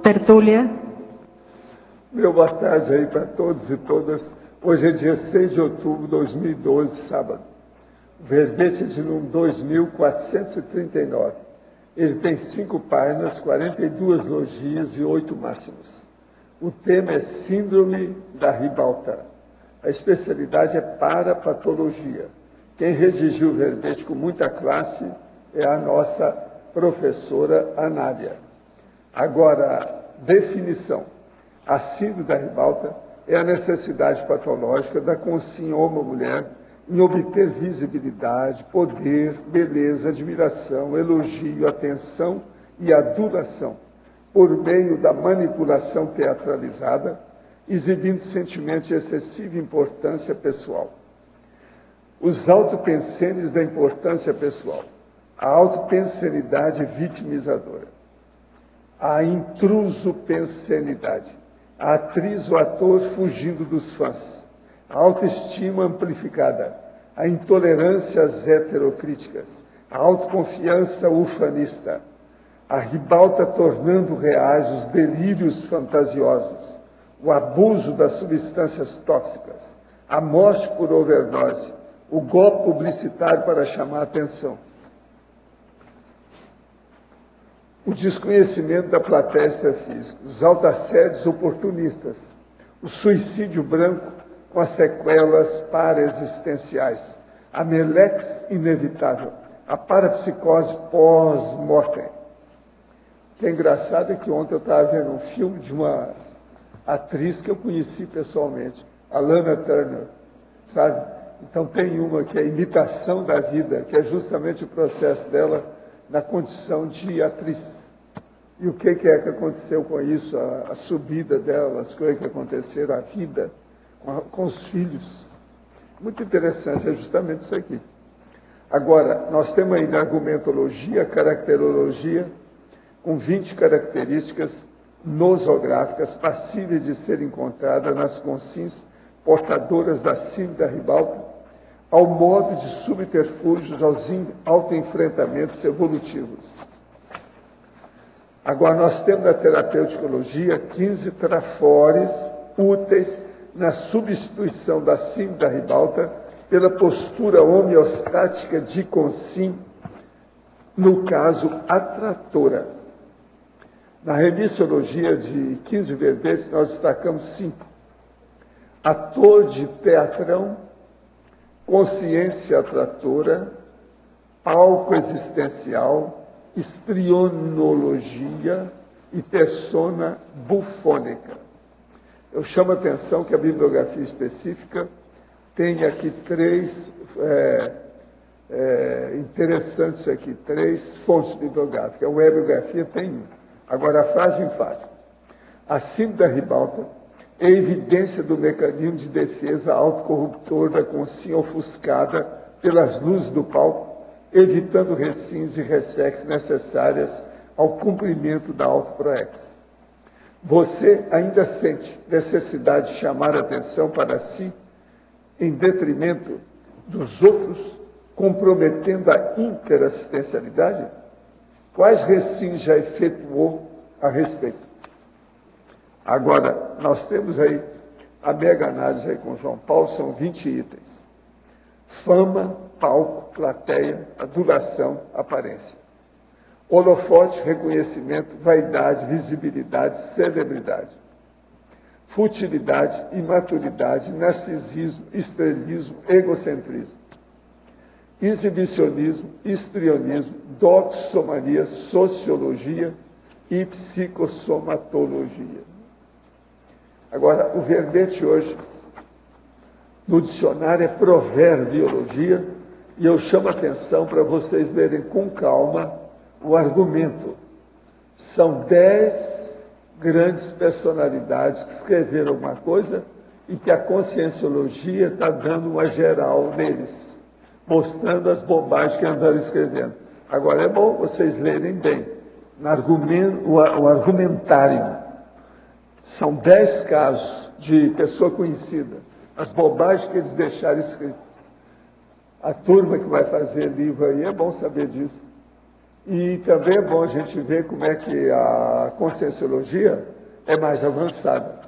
tertúlia. Meu boa tarde aí para todos e todas. Hoje é dia 6 de outubro de 2012, sábado. O verbete é de número 2439. Ele tem 5 páginas, 42 logias e 8 máximos. O tema é Síndrome da Ribalta. A especialidade é parapatologia. Quem redigiu o verbete com muita classe é a nossa professora Anália. Agora, definição. A síndrome da Ribalta é a necessidade patológica da consciência homem-mulher em obter visibilidade, poder, beleza, admiração, elogio, atenção e adulação, por meio da manipulação teatralizada, exibindo sentimentos de excessiva importância pessoal. Os autopensenes da importância pessoal, a autopensenidade vitimizadora, a intrusopensenidade, a atriz ou ator fugindo dos fãs, a autoestima amplificada, a intolerância às heterocríticas, a autoconfiança ufanista, a ribalta tornando reais os delírios fantasiosos, o abuso das substâncias tóxicas, a morte por overdose, o golpe publicitário para chamar a atenção, o desconhecimento da plateia extrafísica, os autoassédios oportunistas, o suicídio branco com as sequelas paraexistenciais, a melex inevitável, a parapsicose pós-mortem. O que é engraçado é que ontem eu estava vendo um filme de uma atriz que eu conheci pessoalmente, a Lana Turner, sabe? Então tem uma que é a imitação da vida, que é justamente o processo dela na condição de atriz. E o que é que aconteceu com isso? A subida dela, as coisas que aconteceram, a vida com os filhos. Muito interessante, é justamente isso aqui. Agora, nós temos aí na argumentologia, caracterologia, com 20 características nosográficas passíveis de serem encontradas nas consciências portadoras da síndrome da Ribalta, ao modo de subterfúgios aos autoenfrentamentos evolutivos. Agora, nós temos na terapeuticologia 15 trafores úteis na substituição da síndrome da Ribalta pela postura homeostática de consim, no caso, atratora. Na remissiologia de 15 verbetes, nós destacamos 5. Ator de teatrão, consciência atratora, palco existencial, histrionologia e persona bufônica. Eu chamo a atenção que a bibliografia específica tem aqui 3 interessantes aqui, 3 fontes bibliográficas. A webografia tem 1. Agora, a frase enfática. A síndrome da Ribalta é evidência do mecanismo de defesa autocorruptor da consciência ofuscada pelas luzes do palco, evitando recins e ressex necessárias ao cumprimento da autoproex. Você ainda sente necessidade de chamar a atenção para si, em detrimento dos outros, comprometendo a interassistencialidade? Quais recins já efetuou a respeito? Agora, nós temos aí a mega análise aí com João Paulo, são 20 itens. Fama, palco, plateia, adulação, aparência. Holofote, reconhecimento, vaidade, visibilidade, celebridade. Futilidade, imaturidade, narcisismo, estrelismo, egocentrismo. Exibicionismo, histrionismo, doxomania, sociologia e psicossomatologia. Agora, o verbete hoje, no dicionário, é proverbiologia, e eu chamo a atenção para vocês lerem com calma o argumento. São 10 grandes personalidades que escreveram alguma coisa e que a conscienciologia está dando uma geral neles, mostrando as bobagens que andaram escrevendo. Agora, é bom vocês lerem bem o argumentário. São 10 casos de pessoa conhecida, as bobagens que eles deixaram escrito. A turma que vai fazer livro aí, é bom saber disso. E também é bom a gente ver como é que a Conscienciologia é mais avançada.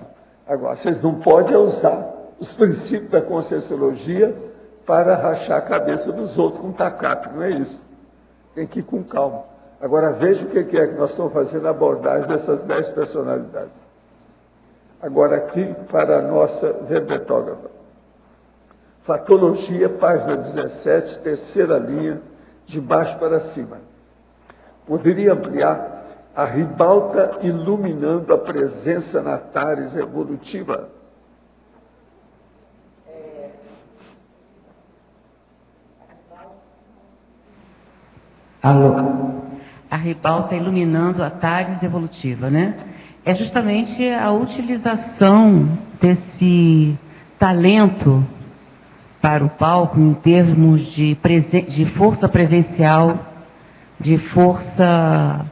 Agora, vocês não podem usar os princípios da Conscienciologia para rachar a cabeça dos outros com tacape, não é isso. Tem que ir com calma. Agora, veja o que é que nós estamos fazendo na abordagem dessas 10 personalidades. Agora, aqui, para a nossa verbetógrafa. Fatologia, página 17, terceira linha, de baixo para cima. Poderia ampliar a ribalta iluminando a presença na tares evolutiva? Alô? A ribalta iluminando a tares evolutiva, né? É justamente a utilização desse talento para o palco em termos de força presencial, de força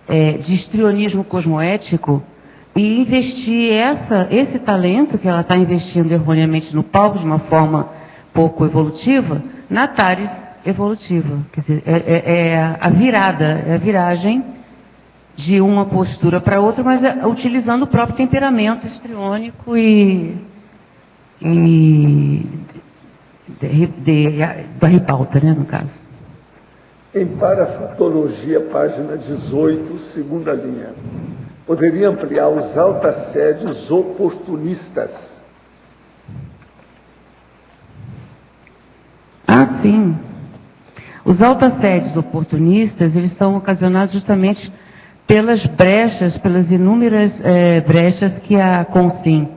de histrionismo cosmoético, e investir esse talento que ela está investindo erroneamente no palco de uma forma pouco evolutiva, na tares evolutiva. Quer dizer, a virada, é a viragem de uma postura para outra, mas utilizando o próprio temperamento histriônico da ribalta, né, no caso. Em Parafatologia, página 18, segunda linha. Poderia ampliar os altassédios oportunistas? Ah, sim. Os altassédios oportunistas, eles são ocasionados justamente pelas brechas, pelas inúmeras brechas que a Consim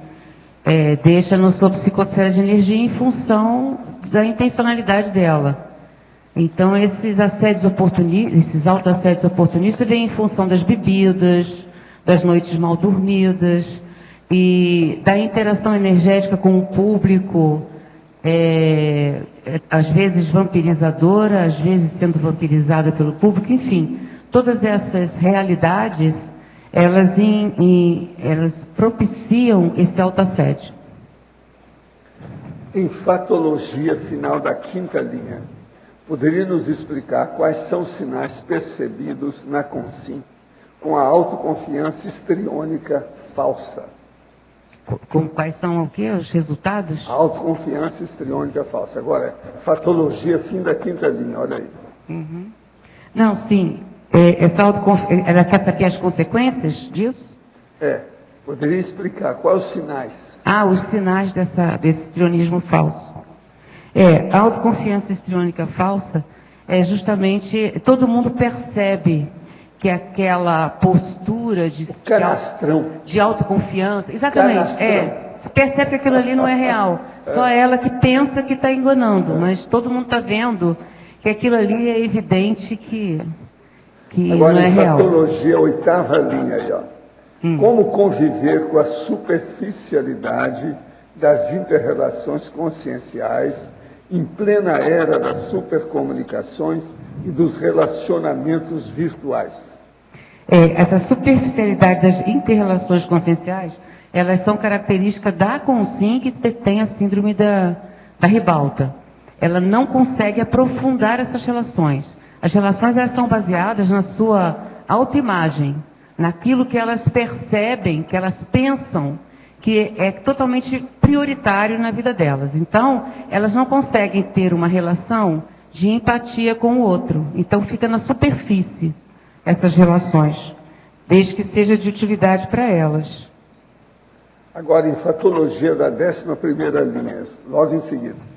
deixa na sua psicosfera de energia em função da intencionalidade dela. Então, esses altassédios oportunistas vêm em função das bebidas, das noites mal dormidas e da interação energética com o público, às vezes vampirizadora, às vezes sendo vampirizada pelo público, enfim. Todas essas realidades, elas propiciam esse altassédio. Em Fatologia, final da quinta linha, poderia nos explicar quais são os sinais percebidos na Consim com a autoconfiança histriônica falsa? Quais são o quê? Os resultados? A autoconfiança histriônica falsa. Agora, Fatologia, fim da quinta linha, olha aí. Uhum. Não, sim. Ela quer saber as consequências disso? Poderia explicar quais os sinais? Os sinais desse histrionismo falso. A autoconfiança histriônica falsa é justamente, todo mundo percebe que aquela postura de autoconfiança, exatamente, se percebe que aquilo ali não é real. Só ela que pensa que está enganando, mas todo mundo está vendo que aquilo ali é evidente que agora, não é real. Agora, em Fatologia, oitava linha aí, ó. Como conviver com a superficialidade das inter-relações conscienciais em plena era das supercomunicações e dos relacionamentos virtuais? Essa superficialidade das inter-relações conscienciais, elas são características da Consim que tem a síndrome da ribalta. Ela não consegue aprofundar essas relações. As relações, elas são baseadas na sua autoimagem, naquilo que elas percebem, que elas pensam que é totalmente prioritário na vida delas. Então, elas não conseguem ter uma relação de empatia com o outro. Então, fica na superfície essas relações, desde que seja de utilidade para elas. Agora, em Fatologia da 11ª linha, logo em seguida.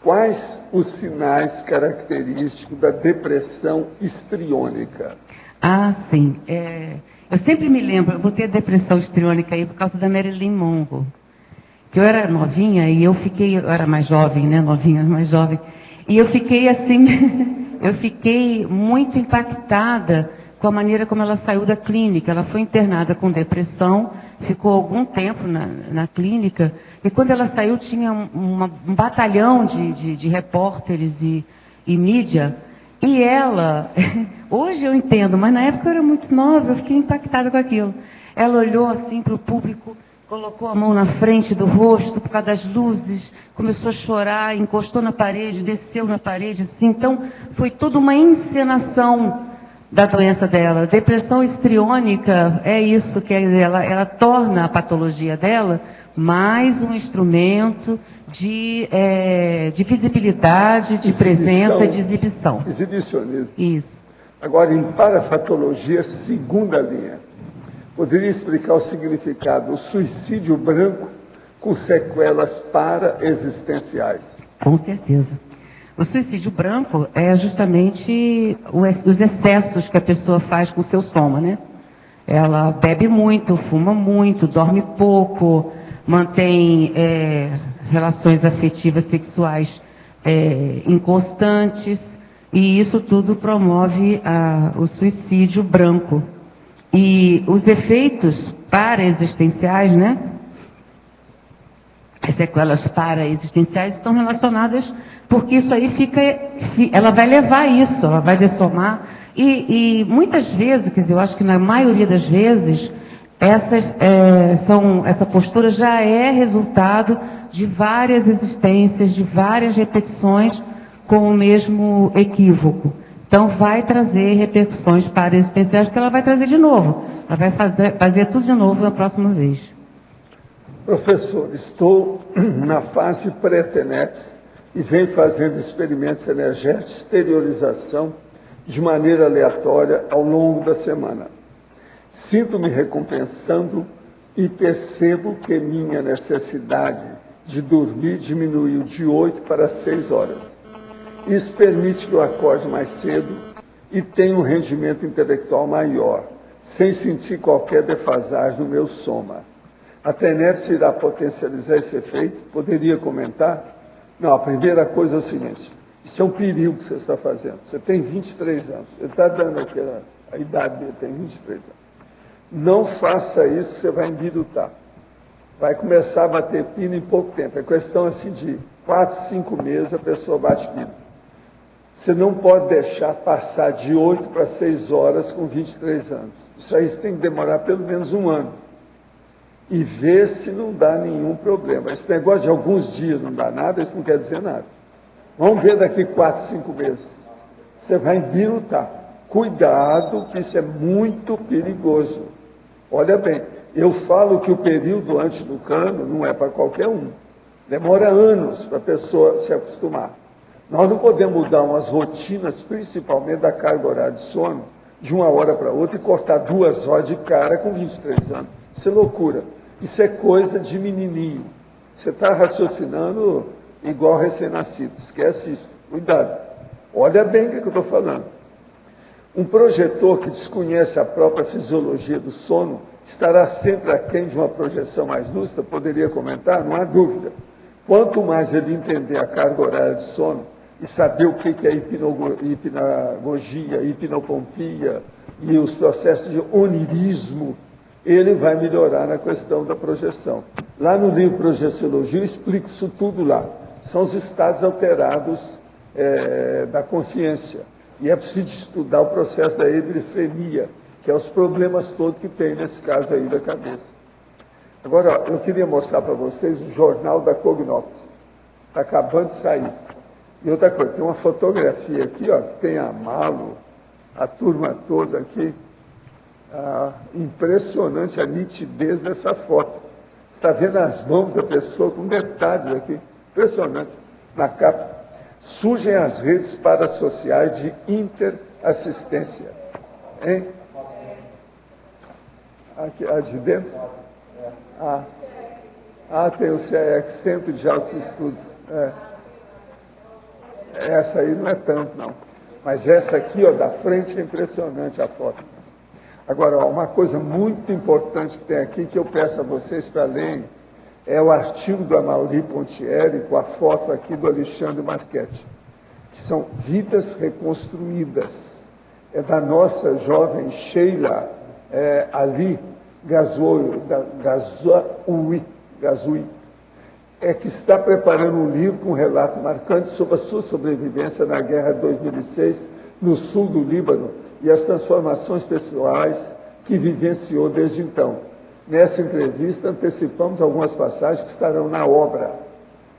Quais os sinais característicos da depressão histriônica? Sim. Eu sempre me lembro, eu vou ter depressão histriônica aí por causa da Marilyn Monroe. Que eu era novinha e eu era mais jovem, né? Novinha, mais jovem. E eu fiquei assim, eu fiquei muito impactada com a maneira como ela saiu da clínica. Ela foi internada com depressão, ficou algum tempo na clínica, e quando ela saiu tinha um batalhão de repórteres e mídia, e ela, hoje eu entendo, mas na época eu era muito nova, eu fiquei impactada com aquilo. Ela olhou assim para o público, colocou a mão na frente do rosto por causa das luzes, começou a chorar, encostou na parede, desceu na parede, assim. Então, foi toda uma encenação da doença dela. Depressão histriônica é isso, quer dizer, ela torna a patologia dela mais um instrumento de visibilidade, de presença, de exibição. Exibicionismo. Isso. Agora, em parafatologia, segunda linha, poderia explicar o significado do suicídio branco com sequelas para-existenciais? Com certeza. O suicídio branco é justamente os excessos que a pessoa faz com o seu soma, né? Ela bebe muito, fuma muito, dorme pouco, mantém relações afetivas sexuais inconstantes, e isso tudo promove o suicídio branco. E os efeitos para-existenciais, né? As sequelas para-existenciais estão relacionadas, porque isso aí ela vai levar isso, ela vai dessomar, e muitas vezes, quer dizer, eu acho que na maioria das vezes, essa postura já é resultado de várias existências, de várias repetições com o mesmo equívoco. Então vai trazer repercussões para-existenciais, que ela vai trazer de novo, ela vai fazer tudo de novo na próxima vez. Professor, estou na fase pré-TENEPS e venho fazendo experimentos energéticos, exteriorização, de maneira aleatória ao longo da semana. Sinto-me recompensando e percebo que minha necessidade de dormir diminuiu de 8 para 6 horas. Isso permite que eu acorde mais cedo e tenha um rendimento intelectual maior, sem sentir qualquer defasagem no meu soma. A TENEPS irá potencializar esse efeito? Poderia comentar? Não, a primeira coisa é o seguinte, isso é um perigo que você está fazendo. Você tem 23 anos, ele está dando aqui a idade dele, tem 23 anos. Não faça isso, você vai embirutar. Vai começar a bater pino em pouco tempo. É questão assim de 4, 5 meses a pessoa bate pino. Você não pode deixar passar de 8 para 6 horas com 23 anos. Isso aí você tem que demorar pelo menos um ano. E ver se não dá nenhum problema. Esse negócio de alguns dias não dá nada, isso não quer dizer nada. Vamos ver daqui 4, 5 meses. Você vai embirutar. Cuidado, que isso é muito perigoso. Olha bem, eu falo que o período antes do cano não é para qualquer um. Demora anos para a pessoa se acostumar. Nós não podemos mudar umas rotinas, principalmente da carga horária de sono, de uma hora para outra e cortar 2 horas de cara com 23 anos. Isso é loucura. Isso é coisa de menininho. Você está raciocinando igual recém-nascido. Esquece isso. Cuidado. Olha bem o que eu estou falando. Um projetor que desconhece a própria fisiologia do sono estará sempre aquém de uma projeção mais lúcida? Poderia comentar? Não há dúvida. Quanto mais ele entender a carga horária de sono e saber o que é hipnagogia, hipnopompia e os processos de onirismo, ele vai melhorar na questão da projeção. Lá no livro Projeciologia eu explico isso tudo lá. São os estados alterados da consciência. E é preciso estudar o processo da hebifrenia, que é os problemas todos que tem nesse caso aí da cabeça. Agora, eu queria mostrar para vocês o jornal da Cognops. Está acabando de sair. E outra coisa, tem uma fotografia aqui, ó, que tem a Malo, a turma toda aqui. Impressionante a nitidez dessa foto. Você está vendo as mãos da pessoa com detalhes aqui. Impressionante. Na capa. Surgem as redes parasociais de interassistência. Hein? Aqui, de dentro? Tem o CEX, Centro de Altos Estudos. Essa aí não é tanto, não. Mas essa aqui, ó, da frente, é impressionante a foto. Agora, ó, uma coisa muito importante que tem aqui, que eu peço a vocês para lerem, é o artigo do Amaury Pontieri, com a foto aqui do Alexandre Marchetti, que são vidas reconstruídas. É da nossa jovem Sheila Ali Gazoui, que está preparando um livro com um relato marcante sobre a sua sobrevivência na guerra de 2006, no sul do Líbano, e as transformações pessoais que vivenciou desde então. Nessa entrevista, antecipamos algumas passagens que estarão na obra.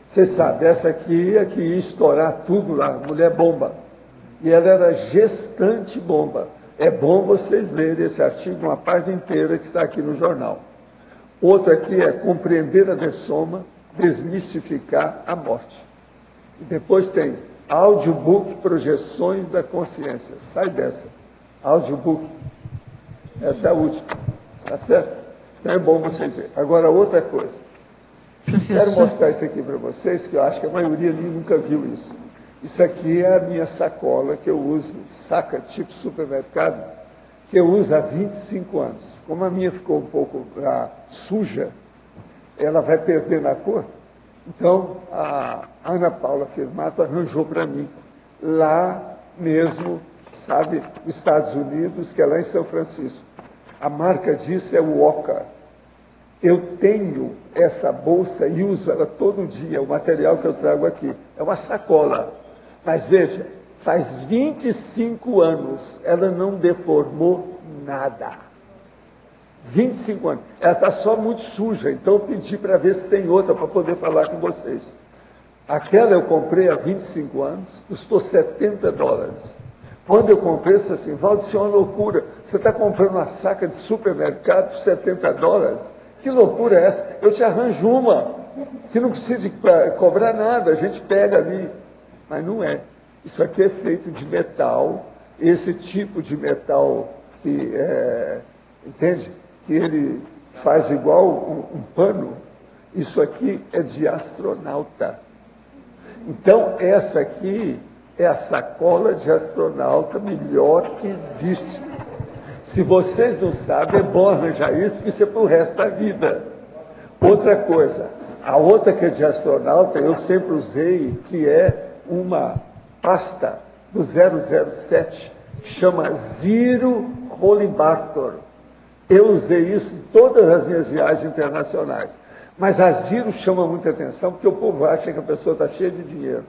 Vocês sabem, essa aqui é que ia estourar tudo lá, mulher bomba. E ela era gestante bomba. É bom vocês lerem esse artigo, uma parte inteira que está aqui no jornal. Outro aqui é compreender a dessoma, desmistificar a morte. E depois tem audiobook Projeções da Consciência. Sai dessa. Audiobook. Essa é a última. Tá certo? Então é bom vocês verem. Agora, outra coisa. Quero mostrar isso aqui para vocês, que eu acho que a maioria nunca viu isso. Isso aqui é a minha sacola que eu uso, saca tipo supermercado, que eu uso há 25 anos. Como a minha ficou um pouco suja, ela vai perder na cor. Então, a Ana Paula Firmato arranjou para mim, lá mesmo, sabe, nos Estados Unidos, que é lá em São Francisco. A marca disso é o Oca. Eu tenho essa bolsa e uso ela todo dia, o material que eu trago aqui. É uma sacola. Mas veja, faz 25 anos, ela não deformou nada. 25 anos. Ela está só muito suja, então eu pedi para ver se tem outra para poder falar com vocês. Aquela eu comprei há 25 anos, custou $70. Quando eu comprei, eu disse assim, Valdo, isso é uma loucura. Você está comprando uma saca de supermercado por $70? Que loucura é essa? Eu te arranjo uma, que não precisa de cobrar nada, a gente pega ali. Mas não é. Isso aqui é feito de metal, esse tipo de metal que entende? Que ele faz igual um pano. Isso aqui é de astronauta. Então, essa aqui é a sacola de astronauta melhor que existe. Se vocês não sabem, é bom arranjar isso, porque isso é para o resto da vida. Outra coisa, a outra que é de astronauta, eu sempre usei, que é uma pasta do 007, chama Zero Holibartor. Eu usei isso em todas as minhas viagens internacionais. Mas a Zero chama muita atenção, porque o povo acha que a pessoa está cheia de dinheiro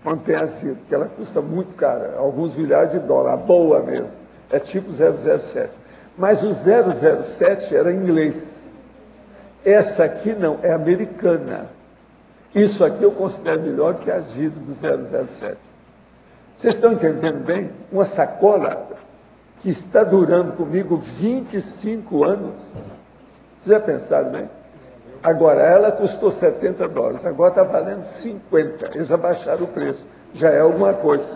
quando tem a Zero, porque ela custa muito cara, alguns milhares de dólares, a boa mesmo. É tipo 007. Mas o 007 era em inglês. Essa aqui não, é americana. Isso aqui eu considero melhor do que a Zero do 007. Vocês estão entendendo bem? Uma sacola que está durando comigo 25 anos. Vocês já pensaram bem? Agora, ela custou $70, agora está valendo 50. Eles abaixaram o preço. Já é alguma coisa.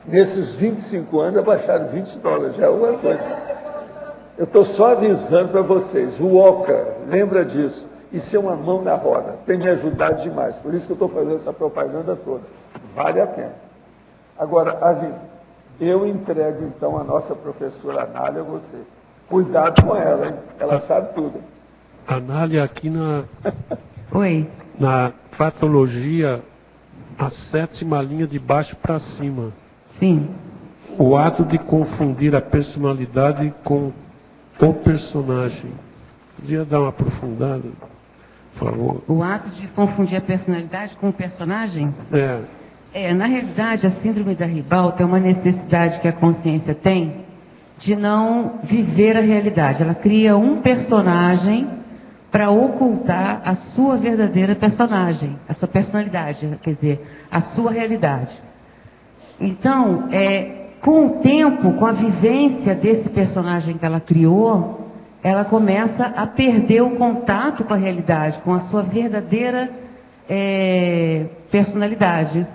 Nesses 25 anos, abaixaram $20, já é alguma coisa. Eu estou só avisando para vocês. O Oca, lembra disso. Isso é uma mão na roda. Tem me ajudado demais. Por isso que eu estou fazendo essa propaganda toda. Vale a pena. Agora, Avi, eu entrego, então, a nossa professora Anália a você. Cuidado com ela, hein? Ela sabe tudo. Anália, aqui Oi. na patologia, a 7ª linha de baixo para cima. Sim. O ato de confundir a personalidade com o personagem. Podia dar uma aprofundada, por favor? O ato de confundir a personalidade com o personagem? Na realidade, a síndrome da ribalta é uma necessidade que a consciência tem de não viver a realidade. Ela cria um personagem para ocultar a sua verdadeira personagem, a sua personalidade, quer dizer, a sua realidade. Então, com o tempo, com a vivência desse personagem que ela criou, ela começa a perder o contato com a realidade, com a sua verdadeira personalidade.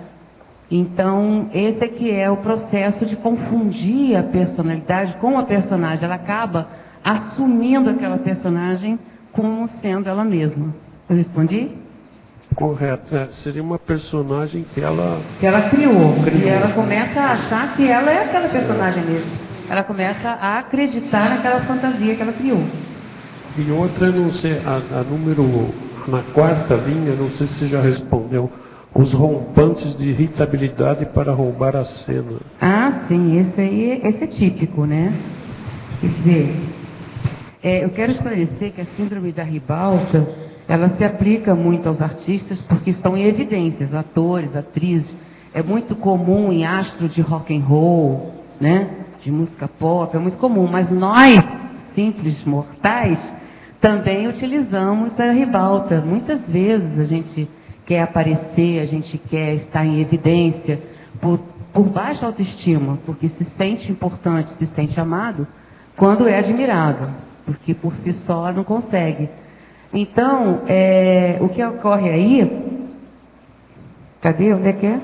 Então, esse é que é o processo de confundir a personalidade com a personagem. Ela acaba assumindo aquela personagem como sendo ela mesma. Eu respondi? Correto. Seria uma personagem que ela criou. E ela começa a achar que ela é aquela personagem mesmo. Ela começa a acreditar naquela fantasia que ela criou. E outra, não sei, a número, na 4ª linha, não sei se você já respondeu, os rompantes de irritabilidade para roubar a cena. Ah, sim, esse é típico, né? Quer dizer, eu quero esclarecer que a síndrome da ribalta, ela se aplica muito aos artistas porque estão em evidências, atores, atrizes. É muito comum em astro de rock and roll, né? De música pop, é muito comum. Mas nós, simples mortais, também utilizamos a ribalta. Muitas vezes a gente quer aparecer, a gente quer estar em evidência. por baixa autoestima, porque se sente importante, se sente amado, quando é admirado, porque por si só não consegue. Então, o que ocorre aí... Cadê? Onde é que é?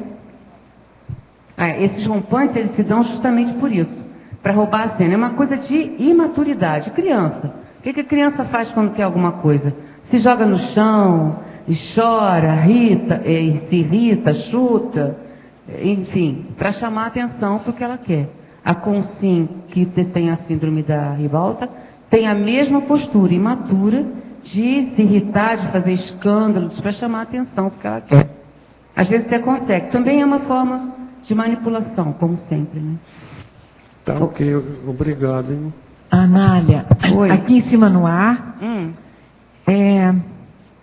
Esses rompantes, eles se dão justamente por isso, para roubar a cena. É uma coisa de imaturidade. Criança. O que a criança faz quando quer alguma coisa? Se joga no chão, e chora, se irrita, chuta, enfim, para chamar a atenção para o que ela quer. A Consim, que tem a síndrome da ribalta, tem a mesma postura imatura de se irritar, de fazer escândalos, para chamar a atenção para o que ela quer. Às vezes até consegue. Também é uma forma de manipulação, como sempre, né? Tá, ok. Obrigado, hein? Anália, Oi. Aqui em cima no ar,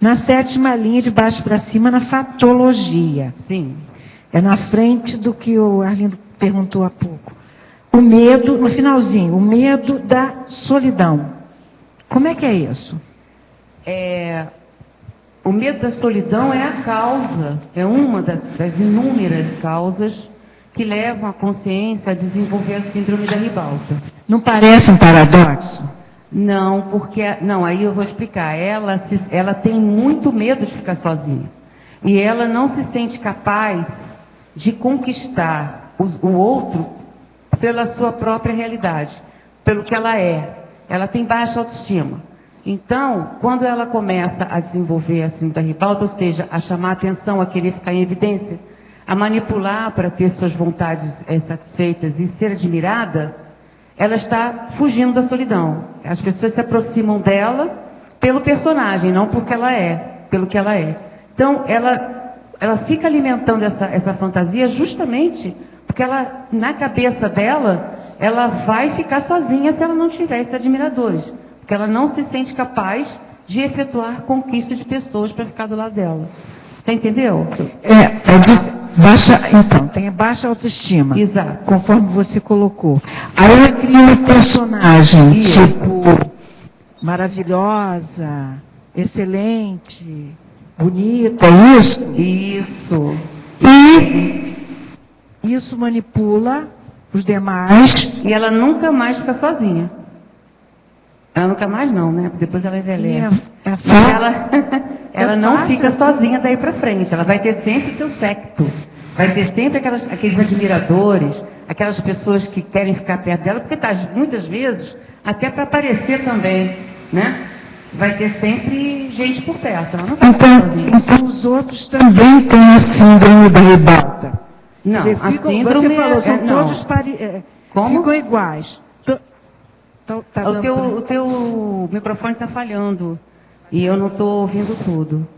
na 7ª linha, de baixo para cima, na fatologia. Sim. É na frente do que o Arlindo perguntou há pouco. O medo, no finalzinho, o medo da solidão. Como é que é isso? O medo da solidão é a causa, é uma das inúmeras causas que levam a consciência a desenvolver a síndrome da ribalta. Não parece um paradoxo? Não, não, aí eu vou explicar. Ela tem muito medo de ficar sozinha. E ela não se sente capaz de conquistar o outro pela sua própria realidade, pelo que ela é. Ela tem baixa autoestima. Então, quando ela começa a desenvolver a síndrome da ribalta, ou seja, a chamar a atenção, a querer ficar em evidência, a manipular para ter suas vontades satisfeitas e ser admirada, ela está fugindo da solidão. As pessoas se aproximam dela pelo personagem, não porque ela é, pelo que ela é. Então, ela fica alimentando essa fantasia justamente porque ela, na cabeça dela, ela vai ficar sozinha se ela não tiver esses admiradores. Porque ela não se sente capaz de efetuar conquista de pessoas para ficar do lado dela. Você entendeu? Então, tem a baixa autoestima. Exato. Conforme você colocou. Aí ela cria uma personagem, Isso. tipo, maravilhosa, excelente, bonita, é isso? Isso. E isso manipula os demais. E ela nunca mais fica sozinha. Ela nunca mais não, né? Porque depois ela envelhece. Ela não fica sozinha daí para frente. Ela vai ter sempre seu séquito. Vai ter sempre aqueles admiradores, aquelas pessoas que querem ficar perto dela, porque muitas vezes, até para aparecer também, né? Vai ter sempre gente por perto. Ela não fica sozinha. Então os outros também têm a síndrome da ribalta. Não, a síndrome... Você falou, são todos Como? ficam iguais. O teu microfone está falhando. E eu não estou ouvindo tudo.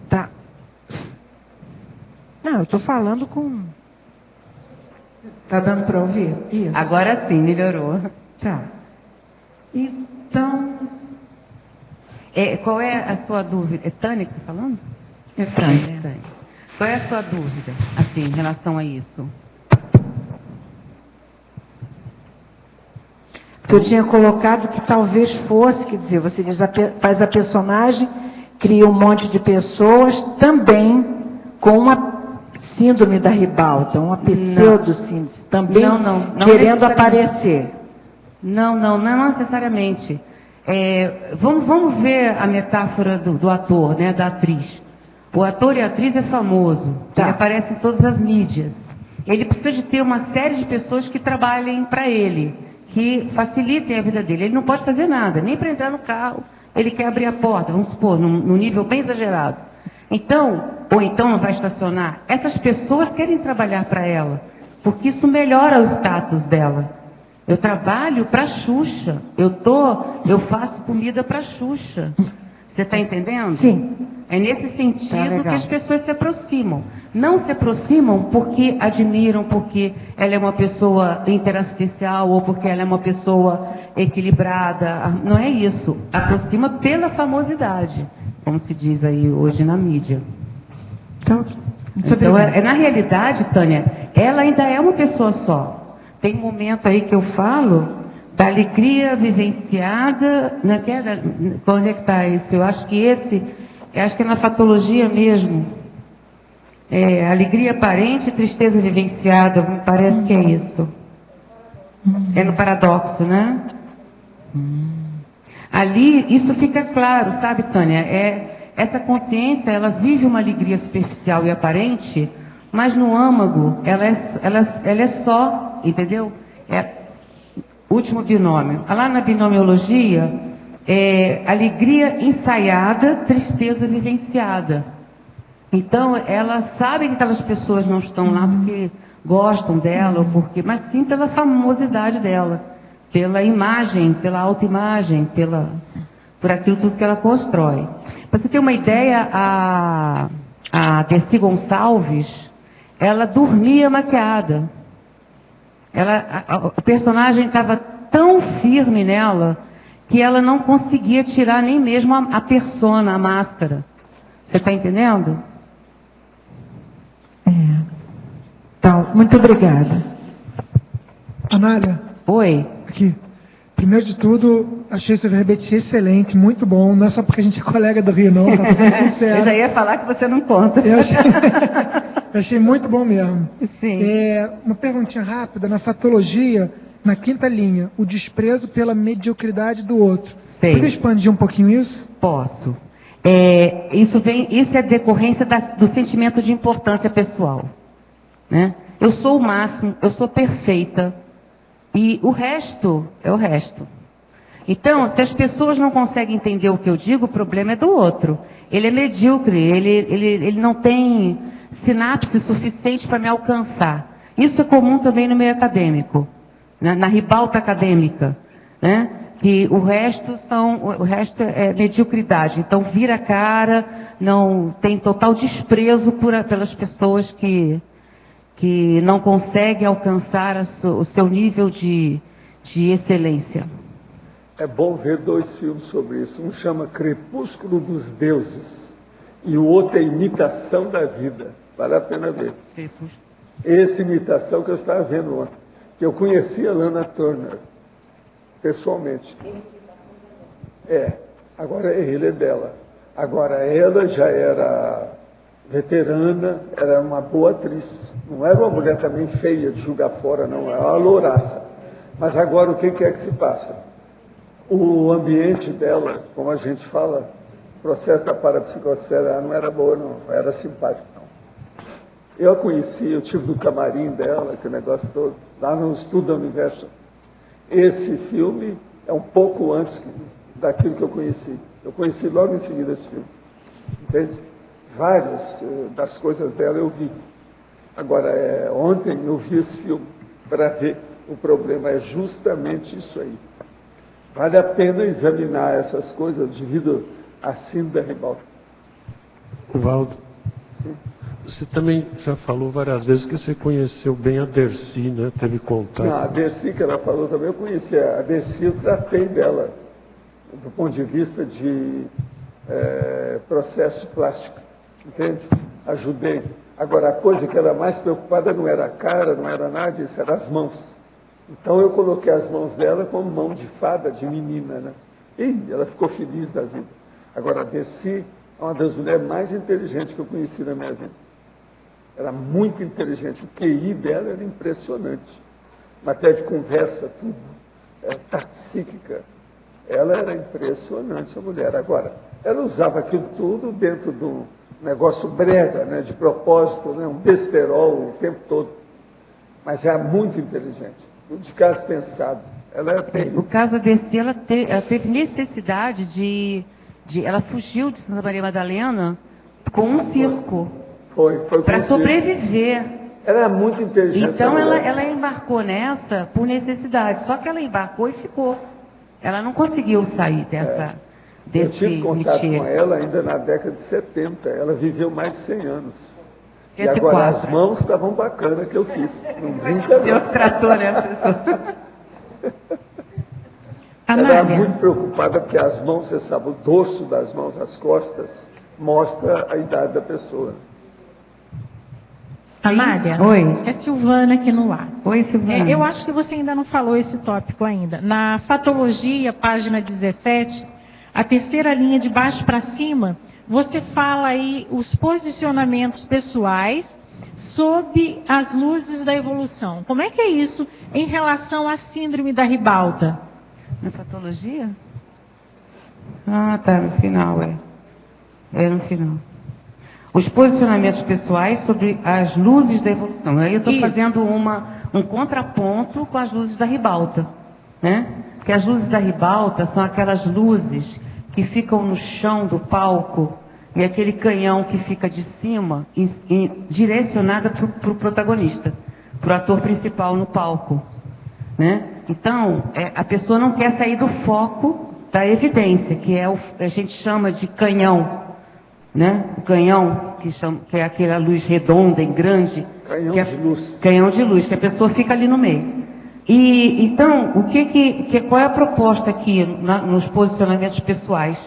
Tá. Não, eu estou falando com... Tá dando para ouvir? Isso. Agora sim, melhorou. Tá. Então... Qual é a sua dúvida? É Tânia que está falando? É Tânia. Qual é a sua dúvida, assim, em relação a isso? Que eu tinha colocado que talvez fosse, quer dizer, você faz a personagem, cria um monte de pessoas também com uma síndrome da ribalta, uma pseudo-síndrome, também não querendo aparecer. Não necessariamente. Vamos ver a metáfora do ator, né, da atriz. O ator e a atriz é famoso, ele aparece em todas as mídias. Ele precisa de ter uma série de pessoas que trabalhem para ele, que facilitem a vida dele. Ele não pode fazer nada, nem para entrar no carro, ele quer abrir a porta, vamos supor, num nível bem exagerado. Ou então não vai estacionar. Essas pessoas querem trabalhar para ela, porque isso melhora o status dela. Eu trabalho para a Xuxa, eu faço comida para a Xuxa. Você está entendendo? Sim. É nesse sentido que as pessoas se aproximam. Não se aproximam porque admiram, porque ela é uma pessoa interassistencial ou porque ela é uma pessoa equilibrada. Não é isso. Aproxima pela famosidade, como se diz aí hoje na mídia. Então na realidade, Tânia, ela ainda é uma pessoa só. Tem um momento aí que eu falo da alegria vivenciada. Onde é que está esse? Eu acho que é na fatologia mesmo. Alegria aparente, tristeza vivenciada, me parece que é isso. É no paradoxo, né? Ali, isso fica claro, sabe, Tânia? Essa consciência, ela vive uma alegria superficial e aparente, mas no âmago, ela é só, entendeu? Último binômio. Lá na binomiologia, alegria ensaiada, tristeza vivenciada. Então, ela sabe que aquelas pessoas não estão lá porque gostam dela, mas sim pela famosidade dela, pela imagem, pela autoimagem, por aquilo tudo que ela constrói. Para você ter uma ideia, a Dercy Gonçalves, ela dormia maquiada. O personagem estava tão firme nela que ela não conseguia tirar nem mesmo a persona, a máscara. Você está entendendo? Então, muito obrigada. Anália. Oi. Aqui. Primeiro de tudo, achei seu verbete excelente, muito bom. Não é só porque a gente é colega do Rio, não, tá sendo sincero. Eu já ia falar que você não conta. Eu achei muito bom mesmo. Sim. Uma perguntinha rápida. Na fatologia, na 5ª linha, o desprezo pela mediocridade do outro. Você pode expandir um pouquinho isso? Posso. Isso é decorrência do sentimento de importância pessoal. Né? Eu sou o máximo, eu sou perfeita. E o resto é o resto. Então, se as pessoas não conseguem entender o que eu digo, o problema é do outro. Ele é medíocre, ele não tem sinapse suficiente para me alcançar. Isso é comum também no meio acadêmico, na ribalta acadêmica, né? Que o resto é mediocridade. Então vira a cara, não tem total desprezo pelas pessoas que não conseguem alcançar o seu nível de excelência. É bom ver 2 filmes sobre isso. Um chama Crepúsculo dos Deuses e o outro é Imitação da Vida. Vale a pena ver. Essa imitação que eu estava vendo ontem. Que eu conheci a Lana Turner, pessoalmente. Agora ele é dela. Agora ela já era veterana, era uma boa atriz. Não era uma mulher também feia de jogar fora, não. Era uma louraça. Mas agora o que é que se passa? O ambiente dela, como a gente fala, o processo da parapsicosfera não era boa, não era simpático, não. Eu a conheci, eu tive no camarim dela, aquele negócio todo, lá no Estudo Universo. Esse filme é um pouco antes daquilo que eu conheci. Eu conheci logo em seguida esse filme. Entende? Várias das coisas dela eu vi. Agora, ontem eu vi esse filme para ver. O problema é justamente isso aí. Vale a pena examinar essas coisas devido à síndrome da ribalta. Valdo, Sim. Você também já falou várias vezes que você conheceu bem a Dercy, né? Teve contato. Não, a Dercy que ela falou também, eu conhecia. A Dercy eu tratei dela do ponto de vista de processo plástico, entende? Ajudei. Agora, a coisa que ela mais preocupada não era a cara, não era nada disso, eram as mãos. Então eu coloquei as mãos dela como mão de fada, de menina, né? E ela ficou feliz da vida. Agora, a Dercy é uma das mulheres mais inteligentes que eu conheci na minha vida. Era muito inteligente. O QI dela era impressionante. Matéria de conversa, tudo. Tá psíquica. Ela era impressionante, a mulher. Agora, ela usava aquilo tudo dentro do negócio brega, né? De propósito, né? Um besterol o tempo todo. Mas era muito inteligente. Tudo de caso pensado. Ela era terrível. O caso da Dercy, ela teve necessidade de... Ela fugiu de Santa Maria Madalena com um circo. Foi para sobreviver. Ela era muito inteligente. Então ela embarcou nessa por necessidade. Só que ela embarcou e ficou. Ela não conseguiu sair desse Eu tive contato métier. com ela ainda na década de 70. Ela viveu mais de 100 anos. 104. E agora as mãos estavam bacanas que eu fiz. Não brinca O senhor não. tratou, né, professor? Ela era muito preocupada porque as mãos, você sabe, o dorso das mãos, as costas, mostra a idade da pessoa. Amália? Oi. É Silvana aqui no ar. Oi, Silvana. Eu acho que você ainda não falou esse tópico ainda. Na fatologia, página 17, a terceira linha de baixo para cima, você fala aí os posicionamentos pessoais sob as luzes da evolução. Como é que é isso em relação à síndrome da ribalta? Na patologia? Ah, tá, no final, é no final. Os posicionamentos pessoais sobre as luzes da evolução. Aí eu estou fazendo um contraponto com as luzes da ribalta, né? Porque as luzes da ribalta são aquelas luzes que ficam no chão do palco e aquele canhão que fica de cima direcionada para o protagonista, para o ator principal no palco, né? Então, a pessoa não quer sair do foco da evidência, que a gente chama de canhão, né? O canhão, que é aquela luz redonda e grande. Canhão de luz. Canhão de luz, que a pessoa fica ali no meio. E então, qual é a proposta aqui nos posicionamentos pessoais?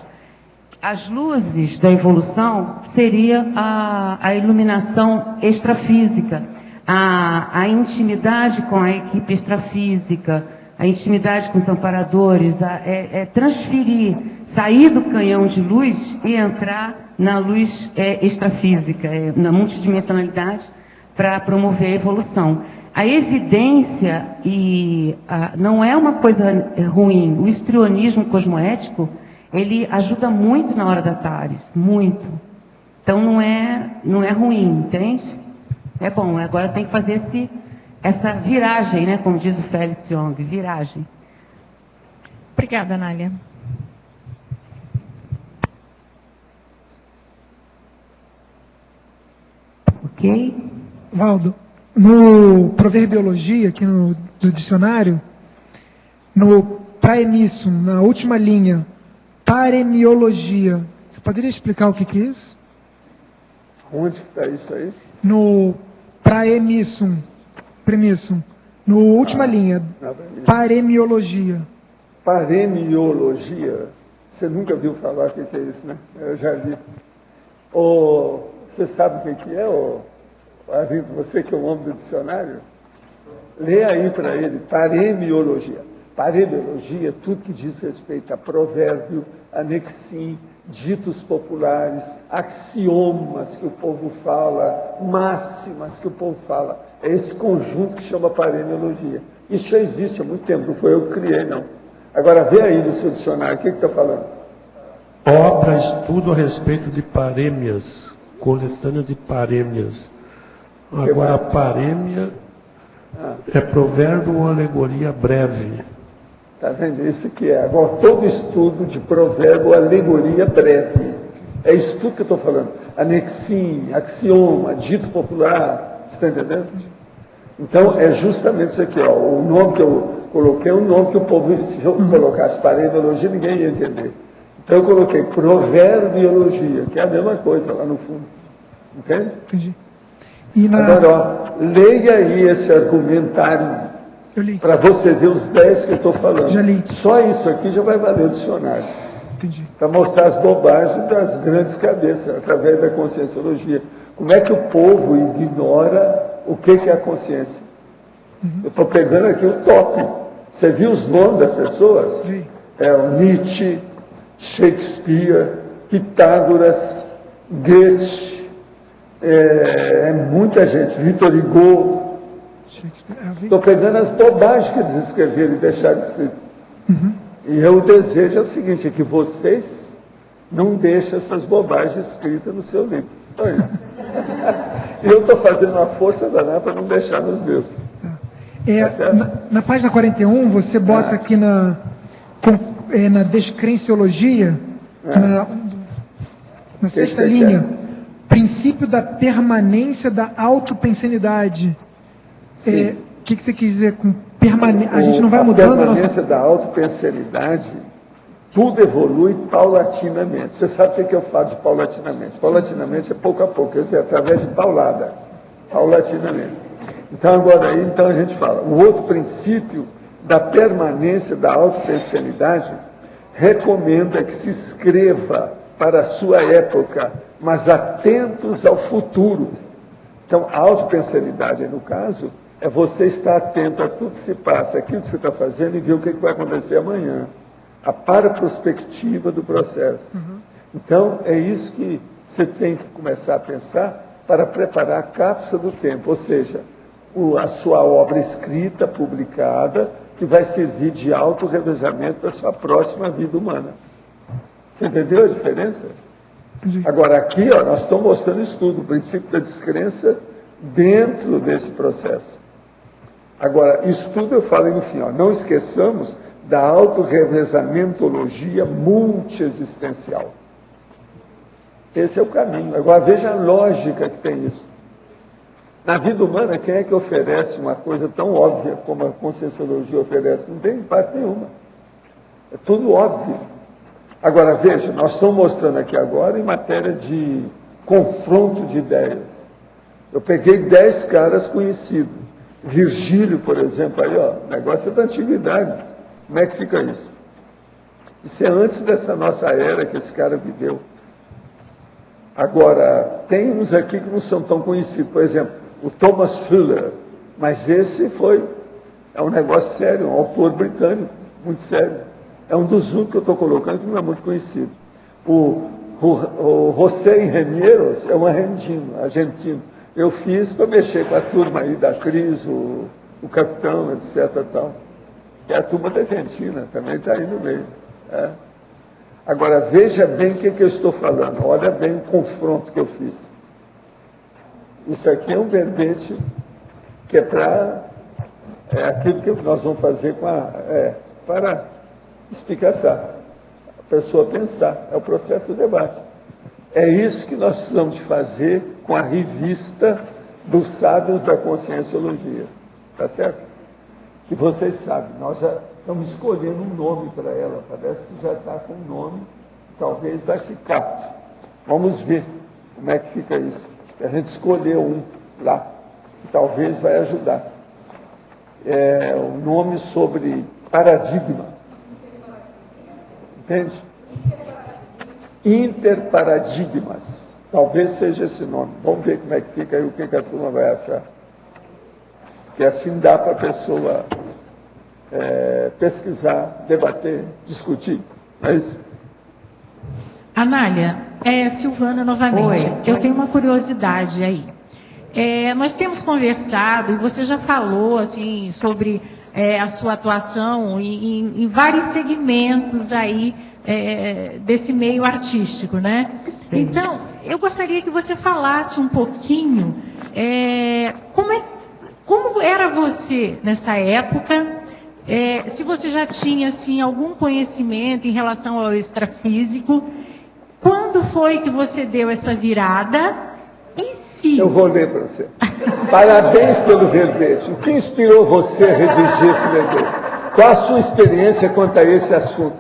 As luzes da evolução seria a iluminação extrafísica, a intimidade com a equipe extrafísica, a intimidade com os amparadores, transferir, sair do canhão de luz e entrar na luz extrafísica, na multidimensionalidade, para promover a evolução. A evidência não é uma coisa ruim. O histrionismo cosmoético, ele ajuda muito na hora da TARES, muito. Então não é ruim, entende? É bom, agora tem que fazer essa viragem, né? Como diz o Félix Young, viragem. Obrigada, Nália. Ok? Valdo, no Proverbiologia, aqui no dicionário, no praemissum, na última linha, paremiologia, você poderia explicar o que é isso? Onde está isso aí? No praemissum, no última linha, paremiologia. Paremiologia, você nunca viu falar o que é isso, né? Eu já li. Você sabe o que é, Arlindo, você que é o homem do dicionário? Lê aí para ele, paremiologia. Paremiologia, tudo que diz respeito a provérbio, anexim, ditos populares, axiomas que o povo fala, máximas que o povo fala. É esse conjunto que chama paremiologia. Isso já existe há muito tempo, não foi eu que criei, não. Agora, vê aí no seu dicionário, o que está falando? Obra, estudo a respeito de parêmias, coletânea de parêmias. Agora, a parêmia é provérbio ou alegoria breve. Está vendo? Isso que é. Agora, todo estudo de provérbio ou alegoria breve. É isso tudo que eu estou falando. Anexim, axioma, dito popular. Você está entendendo? Então, é justamente isso aqui. O nome que eu coloquei é um nome que o povo, se eu colocasse paremiologia, ninguém ia entender. Então, eu coloquei proverbiologia, que é a mesma coisa lá no fundo. Entende? Entendi. Agora, leia aí esse argumentário para você ver os 10 que eu estou falando. Já li. Só isso aqui já vai valer o dicionário. Entendi. Para mostrar as bobagens das grandes cabeças, através da conscienciologia. Como é que o povo ignora o que é a consciência? Eu estou pegando aqui o top. Você viu os nomes das pessoas? Vi. É o Nietzsche, Shakespeare, Pitágoras, Goethe, muita gente, Victor Hugo. Estou pegando as bobagens que eles escreveram e deixaram escrito. E o desejo é o seguinte, é que vocês não deixem essas bobagens escritas no seu livro. E eu estou fazendo uma força danada para não deixar nos meus. Na página 41, você bota aqui na descrenciologia, na sexta linha, princípio da permanência da autopensenidade. O que você quis dizer com permanência? A gente não vai mudando a nossa... permanência da autopensenidade, tudo evolui paulatinamente. Você sabe o que eu falo de paulatinamente? Paulatinamente é pouco a pouco, quer dizer, através de paulada, paulatinamente. Então, agora aí, a gente fala, o outro princípio da permanência da autopensenidade recomenda que se escreva para a sua época, mas atentos ao futuro. Então, a autopensenidade, no caso, é você estar atento a tudo que se passa, aquilo que você está fazendo e ver o que vai acontecer amanhã. A paraprospectiva do processo. Então, é isso que você tem que começar a pensar para preparar a cápsula do tempo, ou seja, a sua obra escrita, publicada, que vai servir de autorrevezamento para a sua próxima vida humana. Você entendeu a diferença? Agora, aqui, ó, nós estamos mostrando isso tudo, o princípio da descrença dentro desse processo. Agora, isso tudo eu falei no fim, ó, não esqueçamos da autorrevezamentologia multiexistencial. Esse é o caminho. Agora, veja a lógica que tem isso. Na vida humana, quem é que oferece uma coisa tão óbvia como a Conscienciologia oferece? Não tem parte nenhuma. É tudo óbvio. Agora, veja, nós estamos mostrando aqui agora em matéria de confronto de ideias. Eu peguei 10 caras conhecidos. Virgílio, por exemplo, aí, ó, o negócio é da antiguidade. Como é que fica isso? Isso é antes dessa nossa era que esse cara viveu. Agora, tem uns aqui que não são tão conhecidos. Por exemplo, o Thomas Fuller. Mas esse é um negócio sério, um autor britânico, muito sério. É um dos únicos que eu estou colocando que não é muito conhecido. O José Ingenieros é um argentino. Eu fiz para mexer com a turma aí da Cris, o capitão, etc. Tal. Que é a turma da Argentina, também está aí no meio. É. Agora, veja bem o que eu estou falando. Olha bem o confronto que eu fiz. Isso aqui é um verbete que é para aquilo que nós vamos fazer para explicação. A pessoa pensar. É o processo do debate. É isso que nós precisamos de fazer com a revista dos sábios da Conscienciologia. Tá certo? Que vocês sabem, nós já estamos escolhendo um nome para ela. Parece que já está com um nome, talvez vai ficar. Vamos ver como é que fica isso. A gente escolheu um lá, que talvez vai ajudar. É o nome sobre paradigma. Entende? Interparadigmas. Talvez seja esse nome. Vamos ver como é que fica aí, o que a turma vai achar. Que assim dá para a pessoa pesquisar, debater, discutir. Não é isso? Anália, Silvana novamente. Oi. Eu tenho uma curiosidade aí. Nós temos conversado, e você já falou assim, sobre a sua atuação em vários segmentos aí desse meio artístico, né? Sim. Então, eu gostaria que você falasse um pouquinho como era você nessa época, se você já tinha assim, algum conhecimento em relação ao extrafísico, quando foi que você deu essa virada e se... Eu vou ler para você. Parabéns pelo verbete. O que inspirou você a redigir esse verbete? Qual a sua experiência quanto a esse assunto?